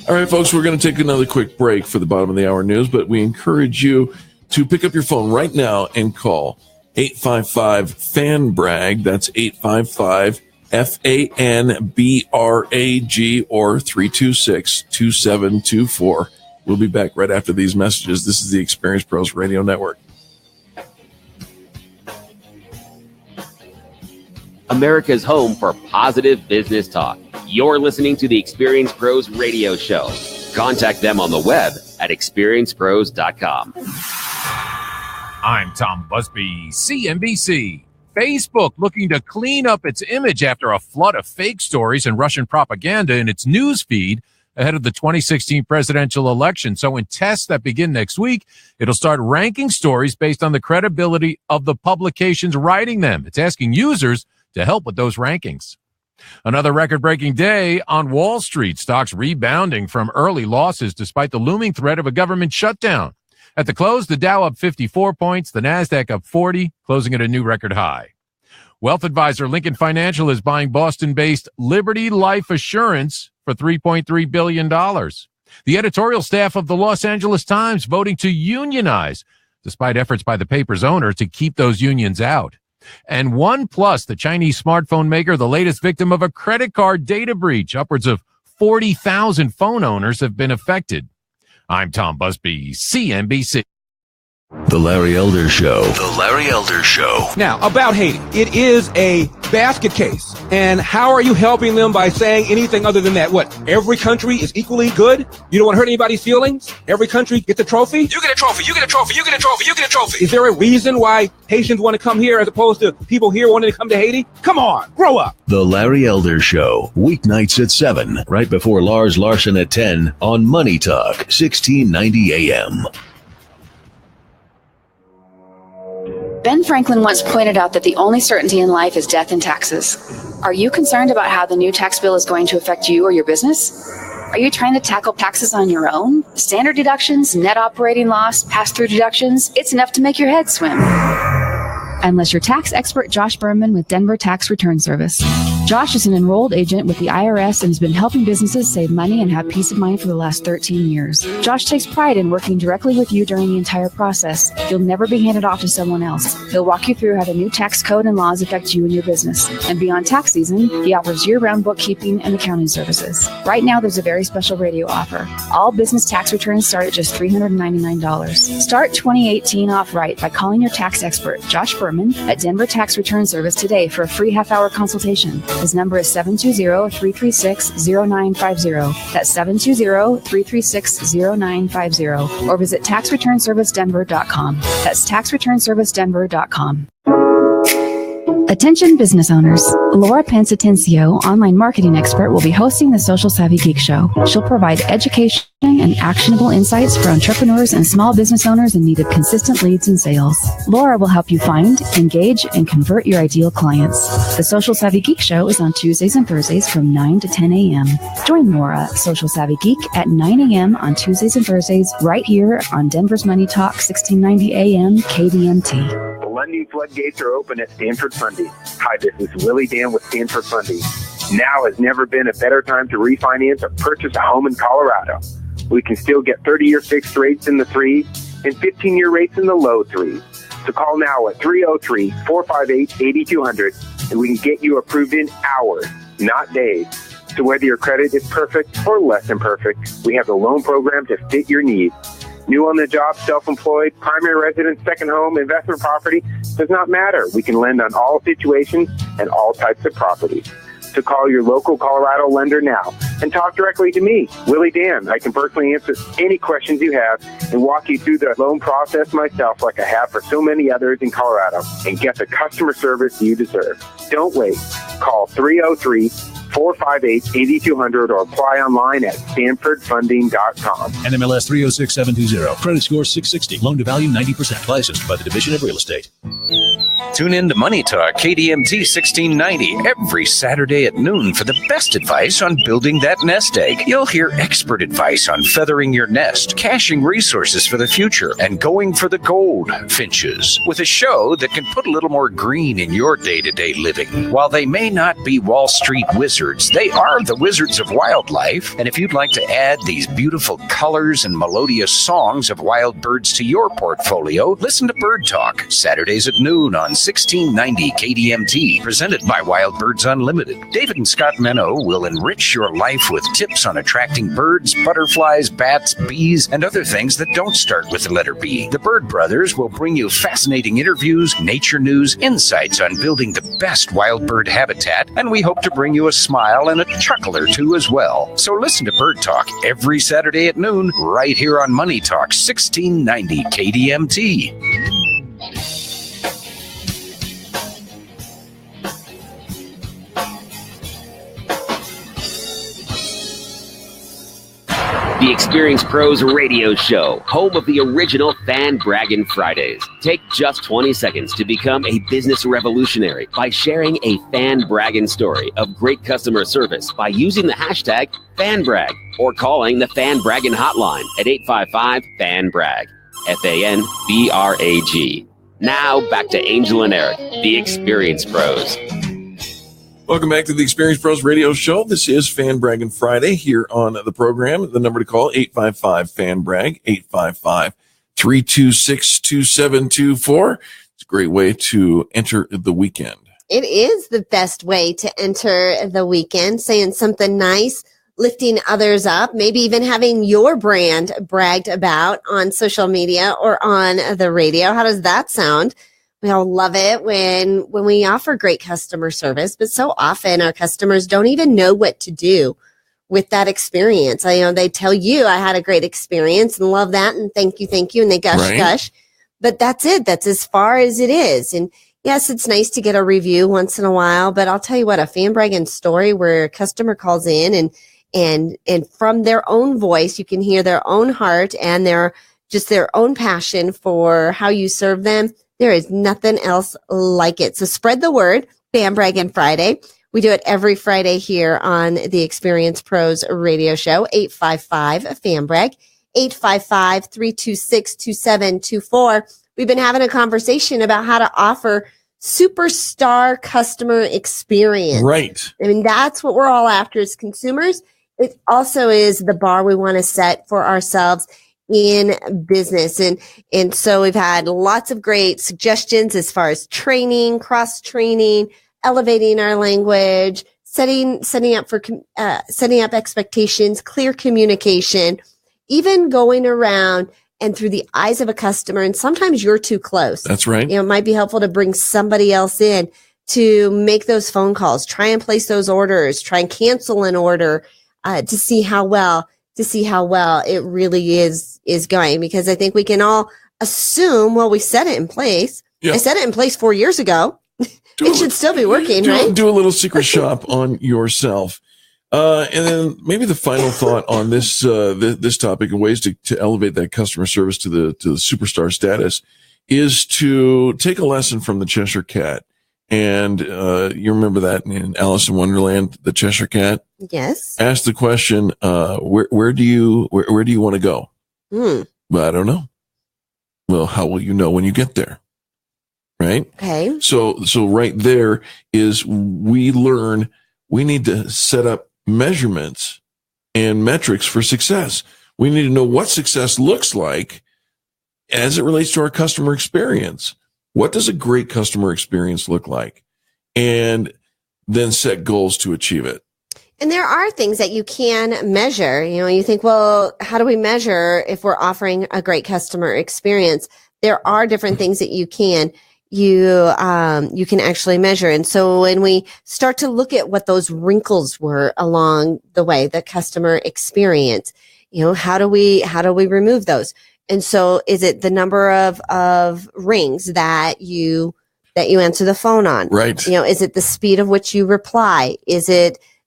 All right, folks, we're going to take another quick break for the bottom of the hour news, but we encourage you to pick up your phone right now and call 855-FAN-BRAG. That's 855-FANBRAG or 326-2724. We'll be back right after these messages. This is the Experience Pros Radio Network. America's home for positive business talk. You're listening to the Experience Pros Radio Show. Contact them on the web at experiencepros.com. I'm Tom Busby, CNBC. Facebook looking to clean up its image after a flood of fake stories and Russian propaganda in its news feed ahead of the 2016 presidential election. So in tests that begin next week, it'll start ranking stories based on the credibility of the publications writing them. It's asking users to help with those rankings. Another record-breaking day on Wall Street. Stocks rebounding from early losses despite the looming threat of a government shutdown. At the close, the Dow up 54 points, the NASDAQ up 40, closing at a new record high. Wealth advisor Lincoln Financial is buying Boston-based Liberty Life Assurance for $3.3 billion. The editorial staff of the Los Angeles Times voting to unionize, despite efforts by the paper's owner to keep those unions out. And OnePlus, the Chinese smartphone maker, the latest victim of a credit card data breach. Upwards of 40,000 phone owners have been affected. I'm Tom Busby, CNBC. The Larry Elder Show. The Larry Elder Show. Now, about Haiti. It is a basket case. And how are you helping them by saying anything other than that? What, every country is equally good? You don't want to hurt anybody's feelings? Every country gets a trophy? You get a trophy, you get a trophy, you get a trophy, you get a trophy. Is there a reason why Haitians want to come here as opposed to people here wanting to come to Haiti? Come on, grow up. The Larry Elder Show. Weeknights at 7, right before Lars Larson at 10 on Money Talk, 1690 AM. Ben Franklin once pointed out that the only certainty in life is death and taxes. Are you concerned about how the new tax bill is going to affect you or your business? Are you trying to tackle taxes on your own? Standard deductions, net operating loss, pass-through deductions, it's enough to make your head swim. Unless you're tax expert Josh Berman with Denver Tax Return Service. Josh is an enrolled agent with the IRS and has been helping businesses save money and have peace of mind for the last 13 years. Josh takes pride in working directly with you during the entire process. You'll never be handed off to someone else. He'll walk you through how the new tax code and laws affect you and your business. And beyond tax season, he offers year-round bookkeeping and accounting services. Right now, there's a very special radio offer. All business tax returns start at just $399. Start 2018 off right by calling your tax expert, Josh Berman, at Denver Tax Return Service today for a free half-hour consultation. His number is 720-336-0950. That's 720-336-0950. Or visit taxreturnservicedenver.com. That's taxreturnservicedenver.com. Attention business owners. Laura Pensatencio, online marketing expert, will be hosting the Social Savvy Geek Show. She'll provide education and actionable insights for entrepreneurs and small business owners in need of consistent leads and sales. Laura will help you find, engage, and convert your ideal clients. The Social Savvy Geek Show is on Tuesdays and Thursdays from 9 to 10 a.m. Join Laura, Social Savvy Geek, at 9 a.m. on Tuesdays and Thursdays right here on Denver's Money Talk, 1690 a.m. KDMT. The lending floodgates are open at Stanford Funding. Hi, this is Willie Dan with Stanford Funding. Now has never been a better time to refinance or purchase a home in Colorado. We can still get 30-year fixed rates in the 3s and 15-year rates in the low 3s. So call now at 303-458-8200 and we can get you approved in hours, not days. So whether your credit is perfect or less than perfect, we have the loan program to fit your needs. New on the job, self-employed, primary residence, second home, investment property, does not matter. We can lend on all situations and all types of properties. So call your local Colorado lender now and talk directly to me, Willie Dan. I can personally answer any questions you have and walk you through the loan process myself like I have for so many others in Colorado and get the customer service you deserve. Don't wait. Call 303-458-8200 or apply online at stanfordfunding.com. NMLS 306720. Credit score 660. Loan to value 90%. Licensed by the Division of Real Estate. Tune in to Money Talk KDMT 1690 every Saturday at noon for the best advice on building that nest egg. You'll hear expert advice on feathering your nest, caching resources for the future, and going for the gold finches, with a show that can put a little more green in your day-to-day living. While they may not be Wall Street wizards, they are the wizards of wildlife. And if you'd like to add these beautiful colors and melodious songs of wild birds to your portfolio, listen to Bird Talk, Saturdays at noon on 1690 KDMT, presented by Wild Birds Unlimited. David and Scott Menno will enrich your life with tips on attracting birds, butterflies, bats, bees, and other things that don't start with the letter B. The Bird Brothers will bring you fascinating interviews, nature news, insights on building the best wild bird habitat, and we hope to bring you a smile and a chuckle or two as well. So listen to Bird Talk every Saturday at noon, right here on Money Talk 1690 KDMT. The Experience Pros Radio Show, home of the original Fan Braggin Fridays. Take just 20 seconds to become a business revolutionary by sharing a Fan Braggin story of great customer service by using the hashtag FanBrag or calling the Fan Braggin hotline at 855-FAN-BRAG, FANBRAG. Now back to Angel and Eric, the Experience Pros. Welcome back to the Experience Pros Radio Show. This is Fan Braggin Friday here on the program. The number to call, 855-FAN-BRAG, 855-326-2724. It's a great way to enter the weekend. It is the best way to enter the weekend, saying something nice, lifting others up, maybe even having your brand bragged about on social media or on the radio. How does that sound? We all love it when we offer great customer service, but so often our customers don't even know what to do with that experience. They tell you, I had a great experience and love that and thank you, and they gush. But that's it. That's as far as it is. And yes, it's nice to get a review once in a while, but I'll tell you what, a Fan Braggin story where a customer calls in and from their own voice, you can hear their own heart and their own passion for how you serve them. There is nothing else like it. So spread the word, Fan Braggin Friday. We do it every Friday here on the Experience Pros Radio Show, 855-FAN-BRAG, 855-326-2724. We've been having a conversation about how to offer superstar customer experience. Right. I mean, that's what we're all after as consumers. It also is the bar we want to set for ourselves in business. And so we've had lots of great suggestions as far as training, cross-training, elevating our language, setting up expectations, clear communication, even going around and through the eyes of a customer. And sometimes you're too close. That's right. It might be helpful to bring somebody else in to make those phone calls, try and place those orders, try and cancel an order, to see how well it really is going, because I think we can all assume, well, we set it in place. Yeah. I set it in place 4 years ago. It should still be working, right? Do a little secret shop on yourself. And then maybe the final thought on this this topic and ways to elevate that customer service to the superstar status is to take a lesson from the Cheshire Cat. And you remember that in Alice in Wonderland, the Cheshire Cat? Yes. Ask the question, where do you want to go? Well, I don't know. Well, how will you know when you get there? Right? Okay. So right there is we learn we need to set up measurements and metrics for success. We need to know what success looks like as it relates to our customer experience. What does a great customer experience look like? And then set goals to achieve it. And there are things that you can measure. You think, well, how do we measure if we're offering a great customer experience? There are different things that you can actually measure. And so when we start to look at what those wrinkles were along the way, the customer experience, how do we remove those? And so is it the number of rings that you answer the phone on? Right. Is it the speed of which you reply?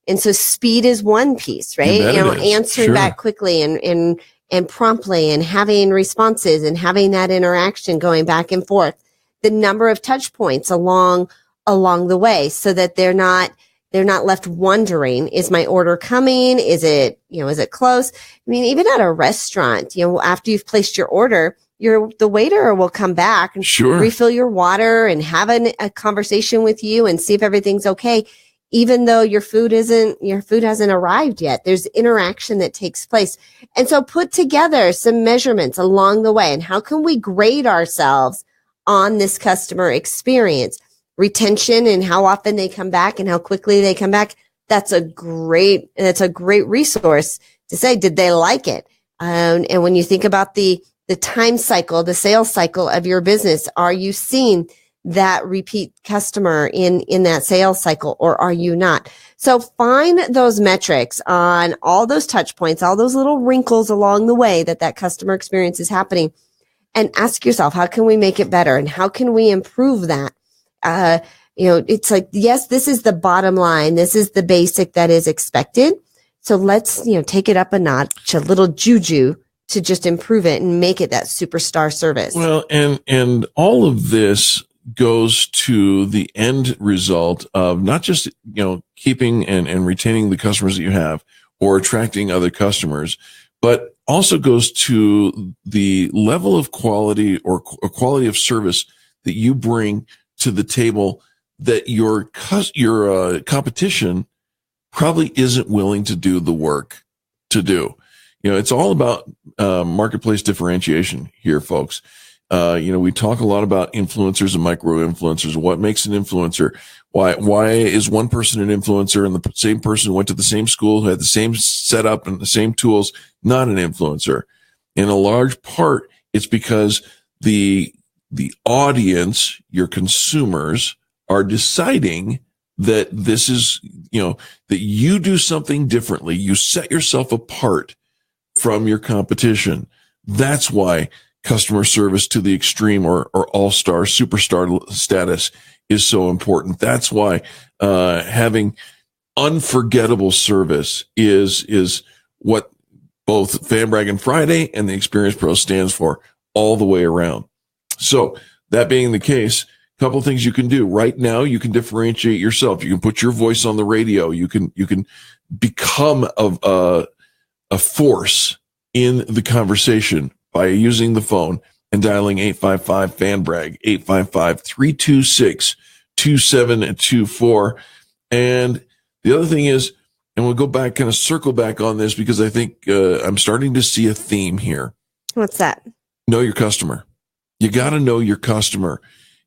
And so speed is one piece, right? Answering back quickly and promptly and having responses and having that interaction going back and forth. the number of touch points along the way, so that they're not left wondering, is my order coming? Is it close? I mean, even at a restaurant, after you've placed your order, the waiter will come back and refill your water and have a conversation with you and see if everything's okay. Even though your food hasn't arrived yet, there's interaction that takes place. And so put together some measurements along the way. And how can we grade ourselves on this customer experience? Retention and how often they come back and how quickly they come back. That's a great resource to say, did they like it? And when you think about the time cycle, the sales cycle of your business, are you seeing that repeat customer in that sales cycle, or are you not? So find those metrics on all those touch points, all those little wrinkles along the way that customer experience is happening, and ask yourself, how can we make it better? And how can we improve that? It's like, yes, this is the bottom line. This is the basic that is expected. So let's, take it up a notch, a little juju to just improve it and make it that superstar service. Well, and all of this goes to the end result of not just, keeping and retaining the customers that you have or attracting other customers, but also goes to the level of quality or quality of service that you bring to the table that your competition probably isn't willing to do the work to do. It's all about marketplace differentiation here, folks. We talk a lot about influencers and micro influencers. What makes an influencer? Why is one person an influencer and the same person who went to the same school, who had the same setup and the same tools, not an influencer? In a large part, it's because the audience, your consumers, are deciding that this is, that you do something differently. You set yourself apart from your competition. That's why customer service to the extreme or all-star, superstar status is so important. That's why having unforgettable service is what both Fan Braggin Friday and the Experience Pro stands for all the way around. So that being the case, a couple of things you can do right now. You can differentiate yourself. You can put your voice on the radio. You can become a force in the conversation by using the phone and dialing 855-FAN-BRAG, 855-326-2724. And the other thing is, and we'll go back, kind of circle back on this, because I think I'm starting to see a theme here. What's that? Know your customer. You got to know your customer.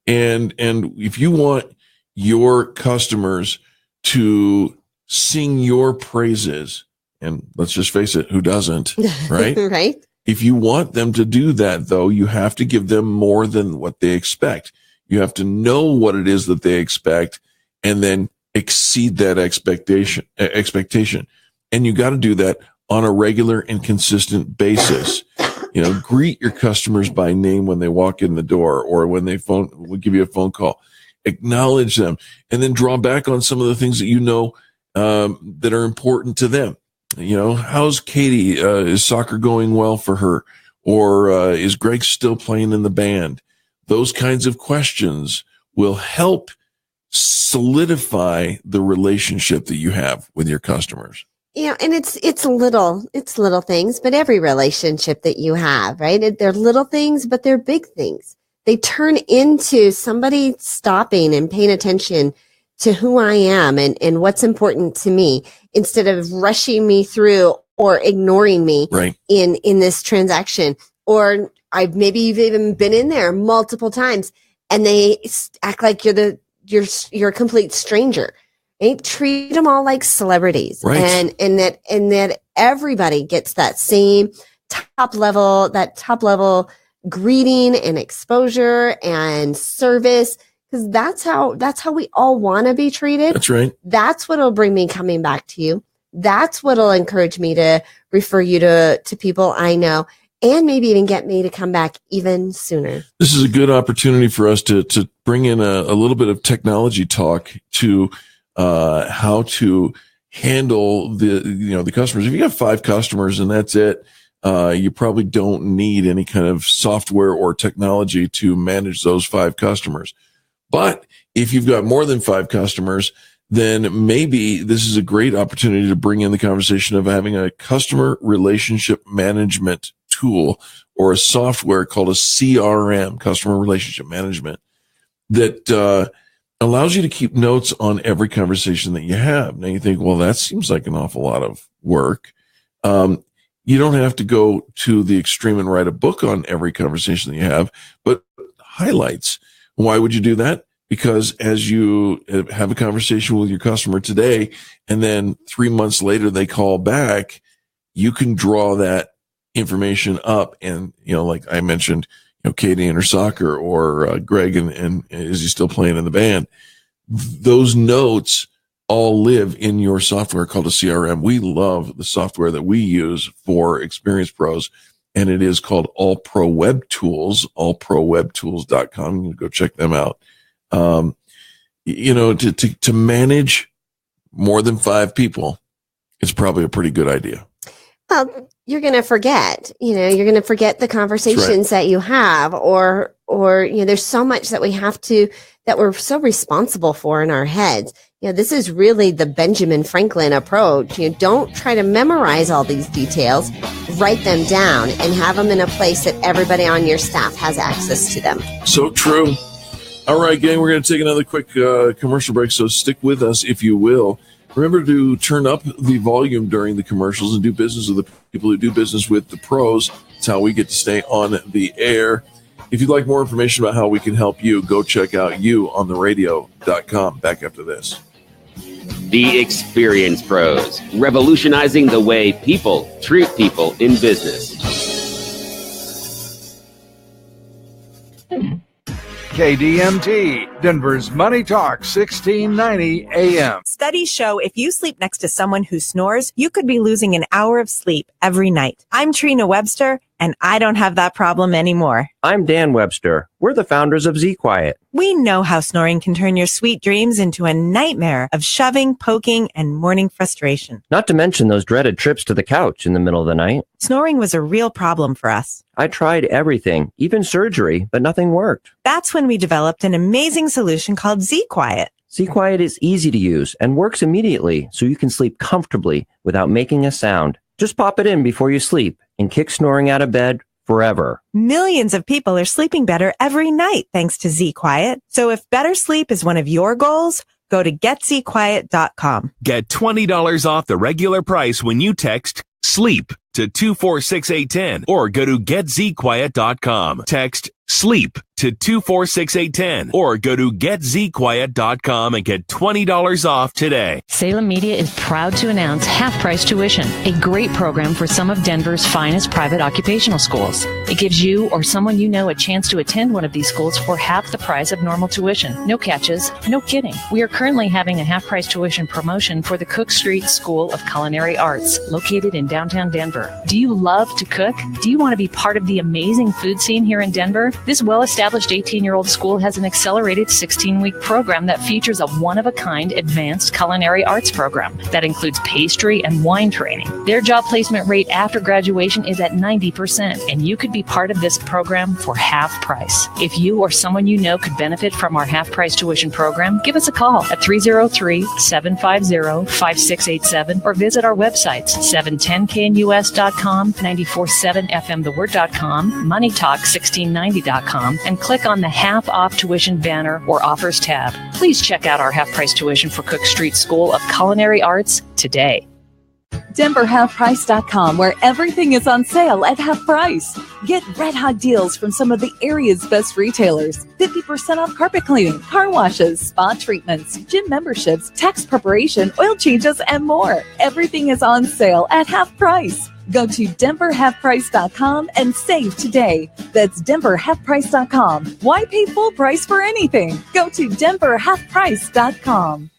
And if you want your customers to sing your praises, and let's just face it, who doesn't, right? Right. If you want them to do that, though, you have to give them more than what they expect. You have to know what it is that they expect and then exceed that expectation. And you got to do that on a regular and consistent basis. Greet your customers by name when they walk in the door or when they will give you a phone call. Acknowledge them and then draw back on some of the things that that are important to them. How's Katie? Is soccer going well for her? Or is Greg still playing in the band? Those kinds of questions will help solidify the relationship that you have with your customers. And it's little things, but every relationship that you have, right? They're little things, but they're big things. They turn into somebody stopping and paying attention to who I am and what's important to me, instead of rushing me through or ignoring me in this transaction. Or maybe you've even been in there multiple times and they act like you're a complete stranger. Right? Treat them all like celebrities, right? And that everybody gets that same top level greeting and exposure and service, because that's how we all want to be treated. That's right. That's what'll bring me coming back to you. That's what'll encourage me to refer you to people I know, and maybe even get me to come back even sooner. This is a good opportunity for us to bring in a little bit of technology talk to how to handle the customers. If you have 5 customers and that's it, You probably don't need any kind of software or technology to manage those 5 customers. But if you've got more than 5 customers, then maybe this is a great opportunity to bring in the conversation of having a customer relationship management tool or a software called a CRM, customer relationship management, that allows you to keep notes on every conversation that you have. Now you think, well, that seems like an awful lot of work. You don't have to go to the extreme and write a book on every conversation that you have, but highlights. Why would you do that? Because as you have a conversation with your customer today, and then 3 months later they call back, you can draw that information up. And, like I mentioned, Katie and her soccer, or Greg and is he still playing in the band? Those notes all live in your software called a CRM. We love the software that we use for experienced pros, and it is called All Pro Web Tools, allprowebtools.com. You can go check them out. To manage more than 5 people, it's probably a pretty good idea. Well, you're going to forget, you're going to forget the conversations that you have, or, there's so much that that we're so responsible for in our heads. This is really the Benjamin Franklin approach. Don't try to memorize all these details, write them down and have them in a place that everybody on your staff has access to them. So true. All right, gang, we're going to take another quick commercial break, so stick with us if you will. Remember to turn up the volume during the commercials and do business with the people who do business with the pros. It's how we get to stay on the air. If you'd like more information about how we can help you, go check out youontheradio.com. Back after this. The Experience Pros, revolutionizing the way people treat people in business. KDMT, Denver's Money Talk, 1690 AM. Studies show if you sleep next to someone who snores, you could be losing an hour of sleep every night. I'm Trina Webster, and I don't have that problem anymore. I'm Dan Webster. We're the founders of Z-Quiet. We know how snoring can turn your sweet dreams into a nightmare of shoving, poking, and morning frustration. Not to mention those dreaded trips to the couch in the middle of the night. Snoring was a real problem for us. I tried everything, even surgery, but nothing worked. That's when we developed an amazing solution called Z-Quiet. Z-Quiet is easy to use and works immediately, so you can sleep comfortably without making a sound. Just pop it in before you sleep and kick snoring out of bed forever. Millions of people are sleeping better every night thanks to Z-Quiet. So if better sleep is one of your goals, go to getzquiet.com. Get $20 off the regular price when you text SLEEP to 246810 or go to getzquiet.com. Text SLEEP to 246810 or go to getzquiet.com and get $20 off today. Salem Media is proud to announce half-price tuition, a great program for some of Denver's finest private occupational schools. It gives you or someone you know a chance to attend one of these schools for half the price of normal tuition. No catches, no kidding. We are currently having a half-price tuition promotion for the Cook Street School of Culinary Arts, located in downtown Denver. Do you love to cook? Do you want to be part of the amazing food scene here in Denver? This well-established 18-year-old school has an accelerated 16-week program that features a one-of-a-kind advanced culinary arts program that includes pastry and wine training. Their job placement rate after graduation is at 90%, and you could be part of this program for half price. If you or someone you know could benefit from our half-price tuition program, give us a call at 303-750-5687 or visit our websites, 710knus.com, 94.7fmtheword.com, moneytalk1690.com, and click on the half off tuition banner or offers tab. Please check out our half price tuition for Cook Street School of Culinary Arts today. DenverHalfPrice.com, where everything is on sale at half price. Get red hot deals from some of the area's best retailers. 50% off carpet cleaning, car washes, spa treatments, gym memberships, tax preparation, oil changes, and more. Everything is on sale at half price. Go to DenverHalfPrice.com and save today. That's DenverHalfPrice.com. Why pay full price for anything? Go to DenverHalfPrice.com.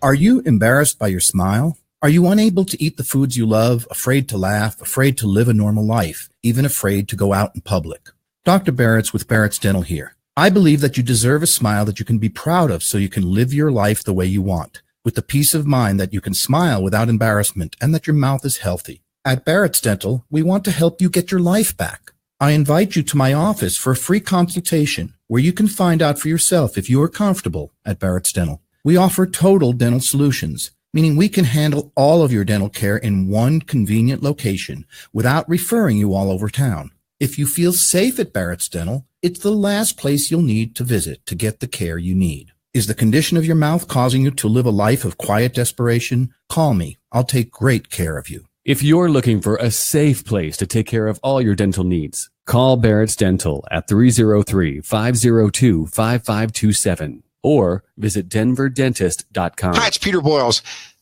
Are you embarrassed by your smile? Are you unable to eat the foods you love, afraid to laugh, afraid to live a normal life, even afraid to go out in public? Dr. Barrett's with Barrett's Dental here. I believe that you deserve a smile that you can be proud of so you can live your life the way you want, with the peace of mind that you can smile without embarrassment and that your mouth is healthy. At Barrett's Dental, we want to help you get your life back. I invite you to my office for a free consultation where you can find out for yourself if you are comfortable at Barrett's Dental. We offer total dental solutions, meaning we can handle all of your dental care in one convenient location without referring you all over town. If you feel safe at Barrett's Dental, it's the last place you'll need to visit to get the care you need. Is the condition of your mouth causing you to live a life of quiet desperation? Call me. I'll take great care of you. If you're looking for a safe place to take care of all your dental needs, call Barrett's Dental at 303-502-5527 or visit denverdentist.com. Hi, it's Peter Boyles.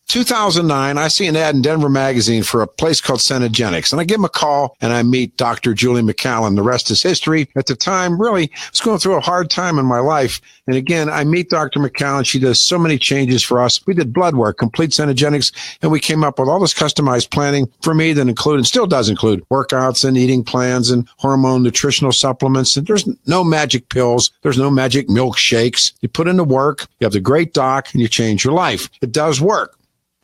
2009, I see an ad in Denver Magazine for a place called Cenogenics, and I give him a call, and I meet Dr. Julie McCallum. The rest is history. At the time, really, I was going through a hard time in my life, and again, I meet Dr. McCallum. She does so many changes for us. We did blood work, complete Cenogenics, and we came up with all this customized planning for me that included, and still does include, workouts and eating plans and hormone nutritional supplements. And there's no magic pills. There's no magic milkshakes. You put in the work, you have the great doc, and you change your life. It does work.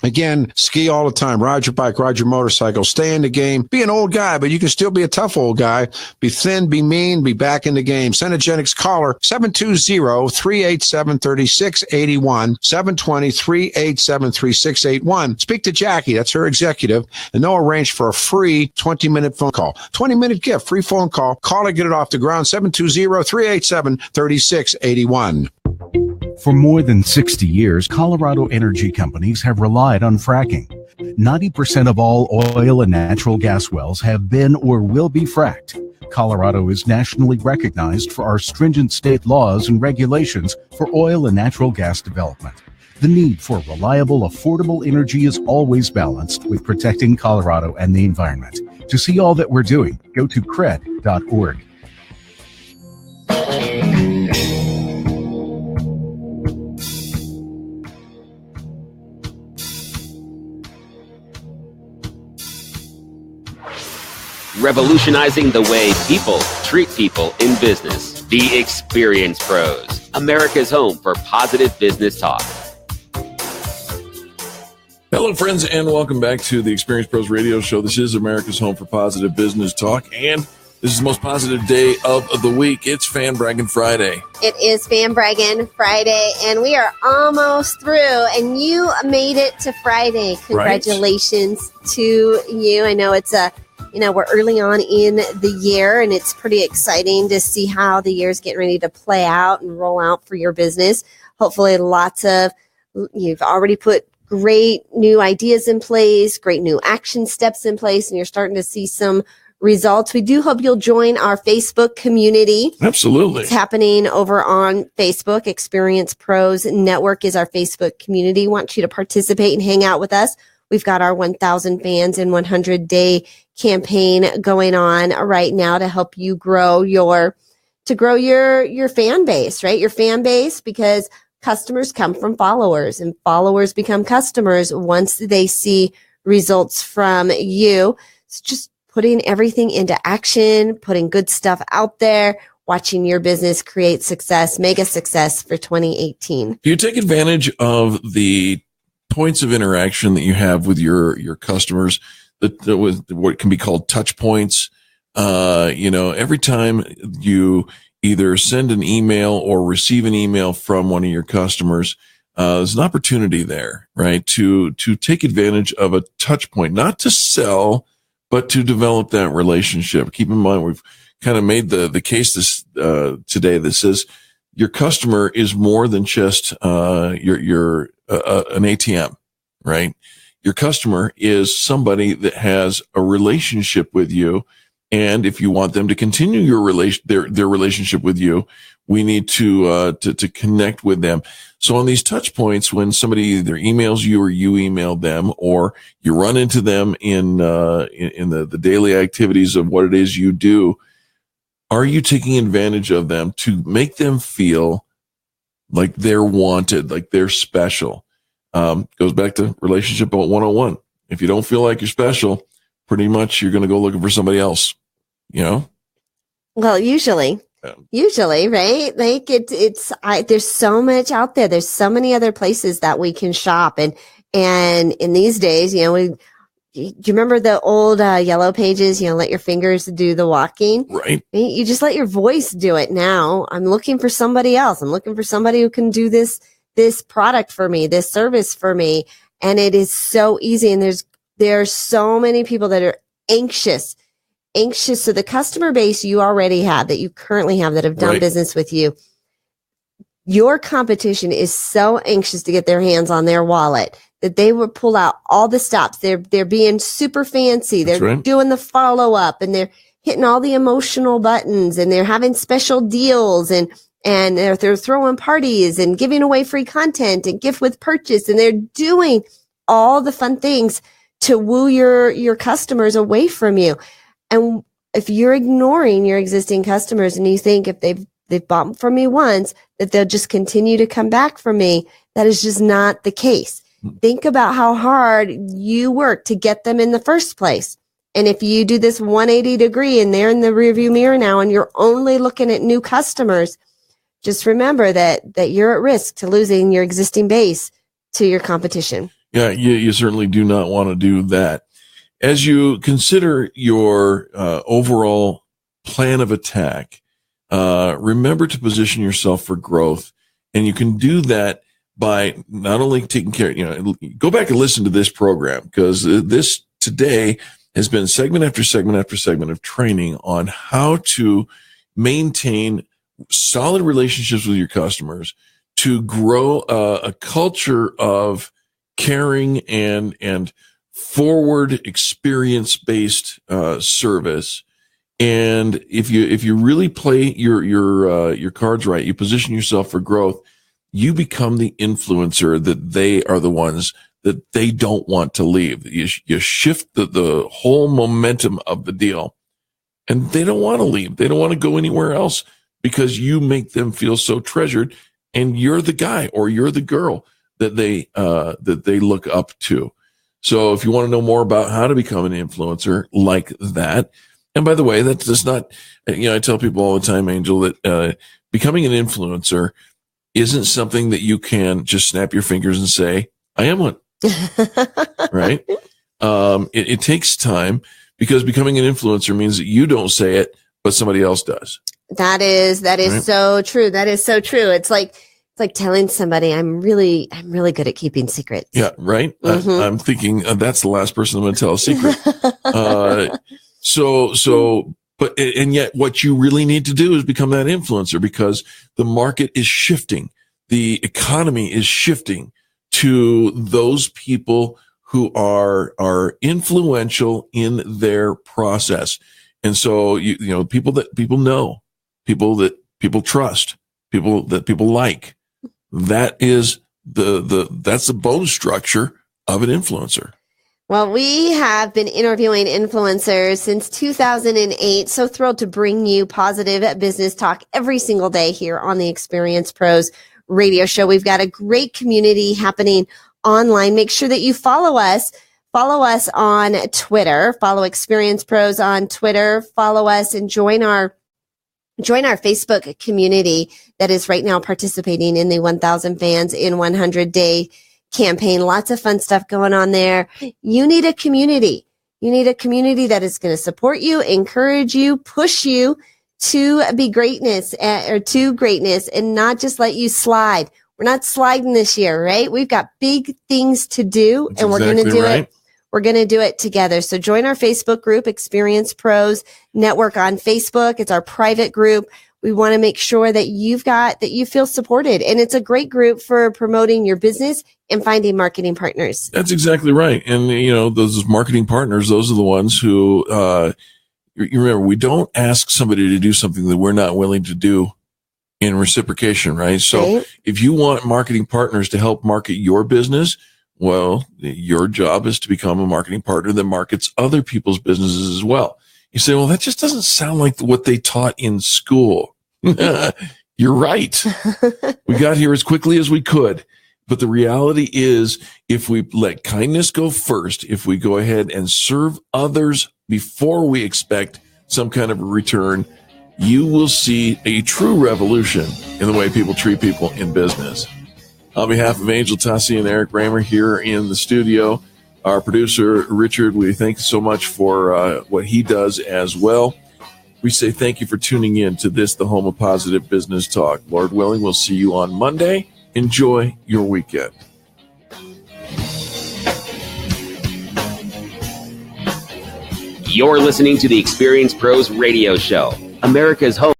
Again, ski all the time, ride your bike, ride your motorcycle, stay in the game, be an old guy, but you can still be a tough old guy. Be thin, be mean, be back in the game. Cenogenics caller 720-387-3681, 720-387-3681. Speak to Jackie, that's her executive, and they'll arrange for a free 20-minute phone call. 20-minute gift, free phone call. Call to get it off the ground, 720-387-3681. For more than 60 years, Colorado energy companies have relied on fracking. 90% of all oil and natural gas wells have been or will be fracked. Colorado is nationally recognized for our stringent state laws and regulations for oil and natural gas development. The need for reliable, affordable energy is always balanced with protecting Colorado and the environment. To see all that we're doing, go to cred.org. Revolutionizing the way people treat people in business. The Experience Pros, America's home for positive business talk. Hello, friends, and welcome back to the Experience Pros Radio Show. This is America's home for positive business talk, and this is the most positive day of the week. It's Fan Braggin Friday. It is Fan Braggin Friday, and we are almost through, and you made it to Friday. Congratulations to you. I know it's we're early on in the year, and it's pretty exciting to see how the year's getting ready to play out and roll out for your business. Hopefully you've already put great new ideas in place, great new action steps in place, and you're starting to see some results. We do hope you'll join our Facebook community. Absolutely. It's happening over on Facebook. Experience Pros Network is our Facebook community. We want you to participate and hang out with us. We've got our 1,000 fans in 100-day campaign going on right now to help you grow your fan base, right? Your fan base, because customers come from followers, and followers become customers once they see results from you. It's just putting everything into action, putting good stuff out there, watching your business create success, mega success for 2018. Do you take advantage of the points of interaction that you have with your customers, with what can be called touch points? Every time you either send an email or receive an email from one of your customers, there's an opportunity there, right? To take advantage of a touch point, not to sell, but to develop that relationship. Keep in mind, we've kind of made the case this today that says your customer is more than just your an ATM, right? Your customer is somebody that has a relationship with you, and if you want them to continue their relationship with you, we need to connect with them. So on these touch points, when somebody either emails you or you email them, or you run into them in the daily activities of what it is you do, are you taking advantage of them to make them feel like they're wanted, like they're special? Goes back to relationship 101. If you don't feel like you're special, pretty much you're going to go looking for somebody else, Well, usually, right? Like there's so much out there. There's so many other places that we can shop. And in these days, do you remember the old yellow pages? Let your fingers do the walking. Right. You just let your voice do it now. I'm looking for somebody else. I'm looking for somebody who can do this product for me, this service for me. And it is so easy. And there are so many people that are anxious. So the customer base you already have, that you currently have, that have done business with you, your competition is so anxious to get their hands on their wallet that they will pull out all the stops. They're being super fancy. They're doing the follow up, and they're hitting all the emotional buttons, and they're having special deals, and they're throwing parties and giving away free content and gift with purchase. And they're doing all the fun things to woo your customers away from you. And if you're ignoring your existing customers and you think if they've bought from me once, that they'll just continue to come back from me, that is just not the case. Think about how hard you work to get them in the first place. And if you do this 180 degree and they're in the rearview mirror now and you're only looking at new customers, just remember that you're at risk to losing your existing base to your competition. Yeah, you certainly do not want to do that. As you consider your overall plan of attack, remember to position yourself for growth. And you can do that by not only taking care, go back and listen to this program, because this today has been segment after segment after segment of training on how to maintain solid relationships with your customers, to grow a culture of caring and forward experience-based service. And if you really play your cards right, you position yourself for growth, you become the influencer that they are the ones that they don't want to leave. You shift the whole momentum of the deal, and they don't want to leave. They don't want to go anywhere else because you make them feel so treasured, and you're the guy or you're the girl that they look up to. So if you want to know more about how to become an influencer like that, and by the way, that does not, I tell people all the time, Angel, that becoming an influencer isn't something that you can just snap your fingers and say, I am one. Right? It takes time, because becoming an influencer means that you don't say it, but somebody else does. That is right? So true. That is so true. It's like telling somebody I'm really good at keeping secrets. Yeah. Right. Mm-hmm. I'm thinking that's the last person I'm going to tell a secret. But yet what you really need to do is become that influencer, because the market is shifting. The economy is shifting to those people who are influential in their process. And so, people that people know, people that people trust, people that people like, that is that's the bone structure of an influencer. Well, we have been interviewing influencers since 2008. So thrilled to bring you positive business talk every single day here on the Experience Pros radio show. We've got a great community happening online. Make sure that you follow us. Follow us on Twitter. Follow Experience Pros on Twitter. Follow us and join our Facebook community that is right now participating in the 1,000 Fans in 100 Day campaign. Lots of fun stuff going on there. You need a community. You need a community that is going to support you, encourage you, push you to be greatness and not just let you slide. We're not sliding this year, right? We've got big things to do. That's and we're going to do it. We're going to do it together. So join our Facebook group, Experience Pros Network on Facebook. It's our private group. We want to make sure that you feel supported. And it's a great group for promoting your business and finding marketing partners. That's exactly right. And, those marketing partners, those are the ones who, you remember, we don't ask somebody to do something that we're not willing to do in reciprocation, right? So if you want marketing partners to help market your business, well, your job is to become a marketing partner that markets other people's businesses as well. You say, well, that just doesn't sound like what they taught in school. You're right. We got here as quickly as we could. But the reality is, if we let kindness go first, if we go ahead and serve others before we expect some kind of a return, you will see a true revolution in the way people treat people in business. On behalf of Angel Tassi and Eric Raymer here in the studio, Our producer, Richard, we thank you so much for what he does as well. We say thank you for tuning in to this, the home of positive business talk. Lord willing, we'll see you on Monday. Enjoy your weekend. You're listening to the Experience Pros Radio Show, America's home